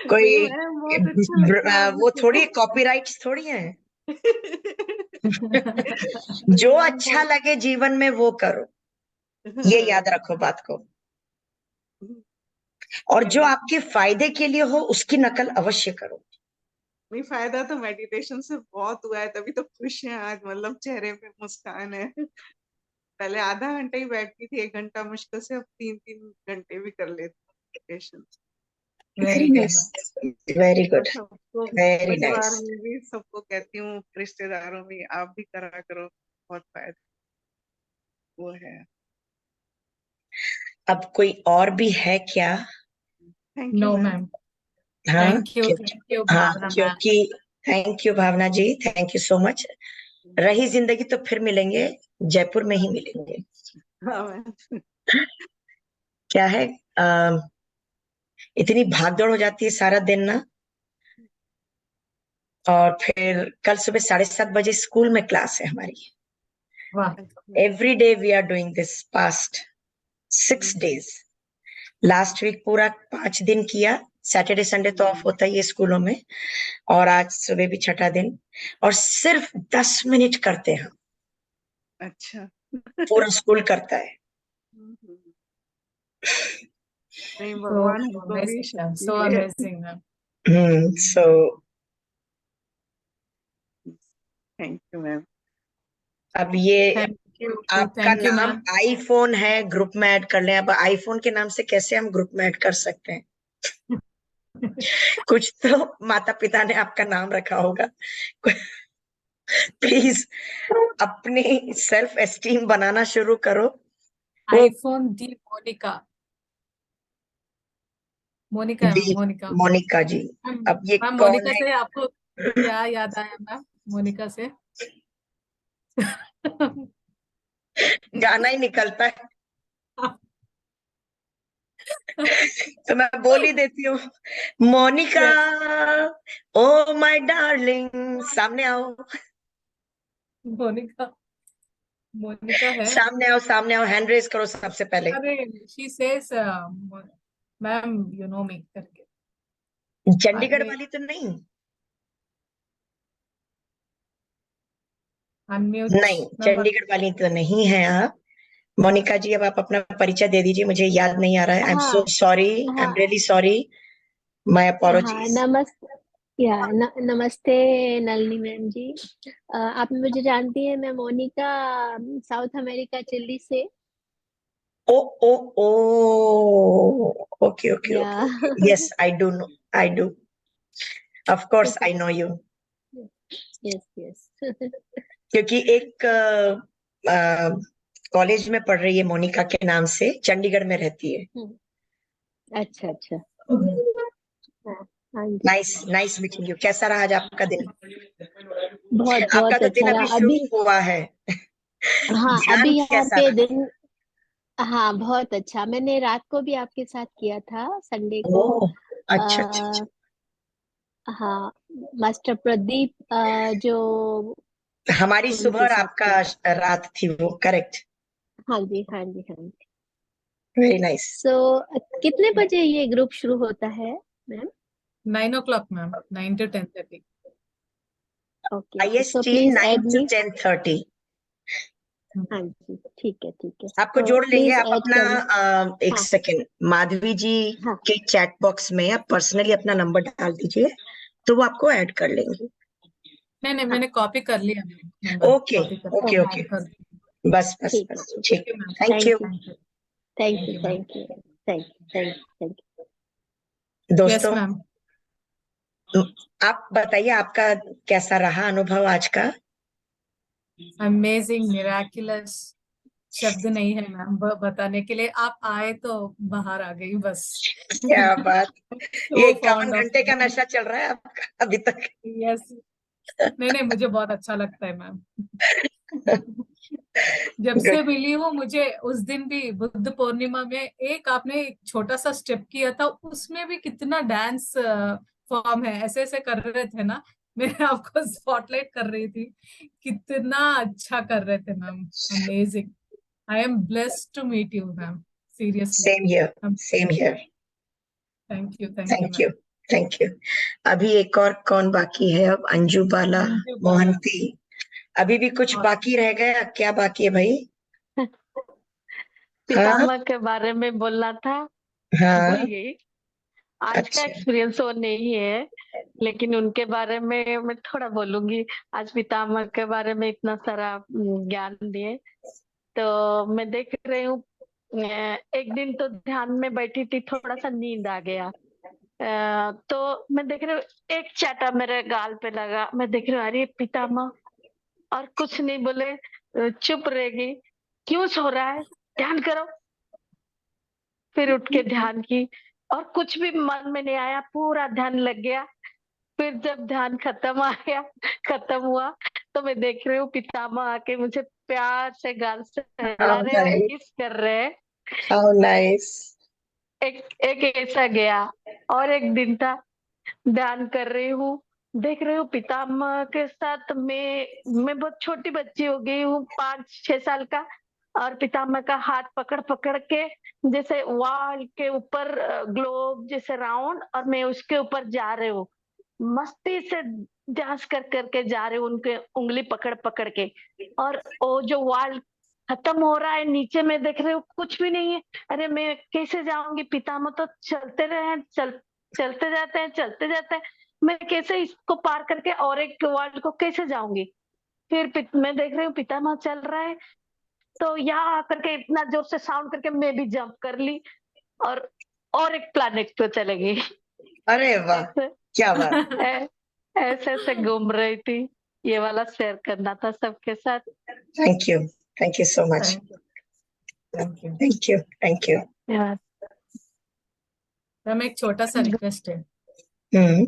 कोई
नहीं मैम बहुत अच्छा लगता है
वो
आपसे।
थोड़ी कॉपीराइट्स थोड़ी है। जो
नहीं मैम
अच्छा
बहुत।
लगे जीवन में वो करो, ये याद रखो बात को। और
नहीं
जो
नहीं
आपके फायदे के लिए हो उसकी नकल अवश्य करो।
नहीं, फायदा तो मेडिटेशन से बहुत हुआ है, तभी तो खुश हैं आज, मतलब चेहरे पे मुस्कान है। पहले आधा घंटा ही बैठती थी, 1 घंटा मुश्किल से, अब 3-3 घंटे भी कर लेती हूँ meditation.
Very
nice,
good.
Very
और
गुड,
सबको,
वेरी
परिवार
नाइस।
में भी सबको कहती हूँ, रिश्तेदारों में आप भी करा करो, बहुत फायदा वो है।
अब कोई और भी है क्या?
Thank you
no
ma'am.
Ma'am,
हाँ,
थैंक यू
हाँ,
भावना मैम।
क्योंकि thank you Bhavna ji, thank you so much. रही जिंदगी तो फिर मिलेंगे, जयपुर में ही मिलेंगे।
हाँ मैम।
क्या है, इतनी भागदौड़ हो जाती है सारा दिन ना, और फिर कल सुबह 7:30 बजे स्कूल में क्लास है हमारी।
वाह,
every day we are doing this past 6 days। Last week पूरा 5 दिन किया, सैटरडे संडे तो ऑफ होता ही है स्कूलों में, और आज सुबह भी छठा दिन, और सिर्फ 10 मिनट करते हैं,
अच्छा।
पूरा स्कूल करता है।
नहीं,
सो
भगवान हमको भी
अमेजिंग मैम,
शक्ति
सो
दे।
Amazing ma'am.
So
thank you ma'am.
अब ये आपका
थैंक यू
नाम
मैम।
आईफोन है, ग्रुप में ऐड कर लें। अब आईफोन के नाम से कैसे हम ग्रुप में ऐड कर सकते हैं? कुछ तो माता पिता ने आपका नाम रखा होगा। प्लीज अपनी सेल्फ एस्टीम बनाना शुरू करो। वो
आईफोन दी मोनिका, मोनिका है मैम,
दी
मोनिका।
मोनिका जी, अब ये
मैम
कौन
मोनिका
है?
से आपको क्या याद आया मैम, मोनिका से?
गाना ही निकलता है। तो मैं बोल ही देती हूँ, Monica,
yes,
oh my darling, सामने आओ,
मोनिका, मोनिका है।
सामने आओ, सामने आओ, हैंड रेज करो सबसे पहले।
अरे she says ma'am you know me करके बाद
चंडीगढ़
में
वाली तो नहीं?
अनम्यूट
नहीं,
मैम।
चंडीगढ़ वाली तो नहीं है आप। मोनिका जी, अब आप अपना परिचय दे दीजिए, मुझे याद नहीं आ रहा है। आई एम सो
हाँ
सॉरी, आई एम
हाँ
रियली सॉरी, माय
हाँ
अपॉलॉजीज।
नमस्ते नलिनी मैम जी। आप मुझे जानती हैं, मैं मोनिका, साउथ अमेरिका चिली से।
Oh oh oh, okay okay
या
okay okay, yes I do know, I do, of course I know you.
Yes yes.
क्योंकि एक कॉलेज में पढ़ रही है मोनिका के नाम से, चंडीगढ़ में रहती है।
अच्छा अच्छा।
हाँ जी,
नाइस नाइस मीटिंग यू। कैसा रहा आज आपका दिन?
बहुत
आपका
बहुत
तो दिन
अच्छा
अभी
रहा।
शुरू
अभी
हुआ है।
हाँ,
ध्यान
अभी यहाँ
कैसा
पे
रहा?
दिन, हाँ बहुत अच्छा। मैंने रात को भी आपके साथ किया था, संडे को।
ओह, अच्छा अच्छा अच्छा।
हाँ, मास्टर प्रदीप जो
हमारी सुबह
उनके
और
साथ
आपका
किया।
रात थी वो, करेक्ट।
हाँ जी, हाँ जी, हाँ जी।
Very nice.
सो कितने बजे ये ग्रुप शुरू होता है ma'am?
9 o'clock ma'am, 9 to 10:30।
Okay, so
IST
please
9
add
to
मी।
10:30।
हाँ जी, ठीक है, ठीक है।
आपको
तो
जोड़ लेंगे।
प्लीज
आप
ऐड
अपना
कर लो।
एक
हाँ
सेकेंड, माधवी जी
हाँ
के चैट बॉक्स में आप पर्सनली अपना नंबर डाल दीजिए, तो वो आपको ऐड कर लेंगे।
नहीं नहीं,
हाँ,
मैंने कॉपी कर लिया मैम, नंबर
ओके
कॉपी कर
ओके
ऐड
ओके,
कर दी।
बस बस
ठीक है,
बस,
ठीक
ठीक।
Thank you ma'am,
thank you.
Thank you,
thank
thank
you,
you ma'am.
Thank you, thank you, thank you, thank
yes
दोस्तों,
मैम।
आप बताइए आपका कैसा रहा अनुभव आज का?
अमेजिंग, मिराकुलस, शब्द नहीं है मैम बताने के लिए। आप आए तो बाहर आ गई बस।
क्या बात। ये
सो
51
फॉन्ड ऑफ
घंटे का नशा चल रहा है आपका अभी तक?
यस। नहीं नहीं, मुझे बहुत अच्छा लगता है मैम। जब से
गुड।
मिली हूँ मुझे, उस दिन भी बुद्ध पूर्णिमा में एक आपने एक छोटा सा स्टेप किया था, उसमें भी कितना डांस फॉर्म है, ऐसे ऐसे कर रहे थे ना। मैं आपको स्पॉटलाइट कर रही थी, कितना अच्छा कर रहे थे ma'am. Amazing. I am blessed to meet you ma'am, seriously.
Same here, same here.
Thank you
thank you,
ma'am.
Thank you. अभी एक और कौन बाकी है? अब अंजू बाला,
अंजू बाला।
मोहंती। अभी भी कुछ
और
बाकी रह गया? क्या बाकी है भाई? हाँ
पितामह के बारे में बोलना था, भूल
हाँ।
गई। आज का
अच्छा
एक्सपीरियंस वो नहीं है, लेकिन उनके बारे में मैं थोड़ा बोलूंगी। आज पितामह के बारे में इतना सारा ज्ञान दिए, तो मैं देख रही हूँ। एक दिन तो ध्यान में बैठी थी, थोड़ा सा नींद आ गया। तो मैं देख रही हूँ, एक चाटा मेरे गाल पे लगा। मैं देख रही हूँ, अरे पितामह, और कुछ नहीं बोले, चुप रहेगी। क्यों सो रहा है, ध्यान करो। फिर उठ के ध्यान की, और कुछ भी मन में नहीं आया, पूरा ध्यान लग गया। फिर जब ध्यान खत्म हुआ, तो मैं देख रही हूँ पितामह आके मुझे प्यार से गाल से
हाउ
हिला रहे और
नाइस,
किस कर रहे हैं।
How nice.
एक एक ऐसा गया। और एक दिन था, ध्यान कर रही हूँ, देख रही हूँ पितामह के साथ मैं बहुत छोटी बच्ची हो गई हूँ, 5-6 साल का। और पितामह का हाथ पकड़ पकड़ के, जैसे वॉल के ऊपर ग्लोब जैसे राउंड, और मैं उसके ऊपर जा रही हूँ, मस्ती से डांस कर करके जा रहे हूँ, उनके उंगली पकड़ पकड़ के। और वो जो वॉल खत्म हो रहा है, नीचे में देख रही हूँ कुछ भी नहीं है। अरे मैं कैसे जाऊंगी, पितामह तो चलते रहे, चलते जाते हैं। मैं कैसे इसको पार करके और एक वर्ल्ड को कैसे जाऊंगी। फिर मैं देख रही हूँ पितामह चल रहा है, तो यहाँ आकर के इतना जोर से साउंड करके मैं भी जंप कर ली, और एक प्लैनेट पे चले गई।
अरे वाह,
ऐसे
क्या बात।
ऐसे ऐसे घूम रही थी। ये वाला शेयर करना था सबके साथ।
Thank you, thank you so much.
Thank you, thank you
thank you, thank you.
यार,
मैम। एक छोटा सा रिक्वेस्ट है,
हम्म।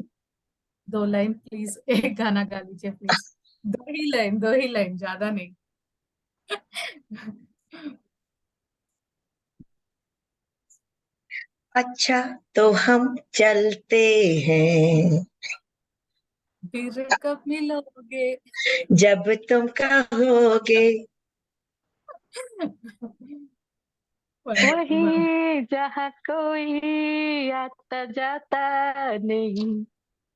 2 लाइन प्लीज, एक गाना गा लीजिए please. 2 he line, 2 he line, ज्यादा नहीं।
अच्छा तो हम चलते हैं,
फिर कब मिलोगे।
जब तुम कहोगे।
Wonderful ma'am.
वही जहाँ कोई आता जाता नहीं।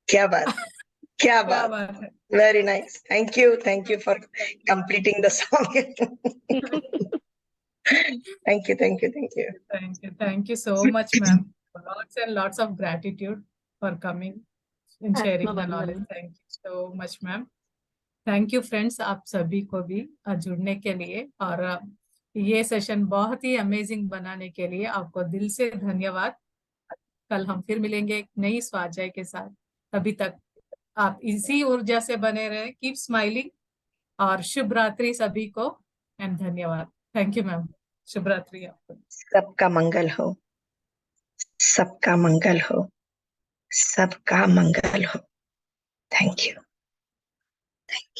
क्या बात, क्या
क्या
बात।
बात है।
Very nice, thank you for completing the song. Thank you, thank you, thank you.
Thank you so much, ma'am. Lots and lots of gratitude for coming and
no
sharing the knowledge.
Problem.
Thank you so much, ma'am. Thank you friends, आप सभी को भी जुड़ने के लिए, और ये session बहुत ही अमेजिंग बनाने के लिए आपको दिल से धन्यवाद। कल हम फिर मिलेंगे एक नई स्वाध्याय के साथ। अभी तक आप इसी ऊर्जा से बने रहे। कीप स्माइलिंग, और शुभ रात्रि सभी को, एंड धन्यवाद। Thank you ma'am. शुभ रात्रि आपको।
सबका मंगल हो, सबका मंगल हो। सबका मंगल हो। Thank you.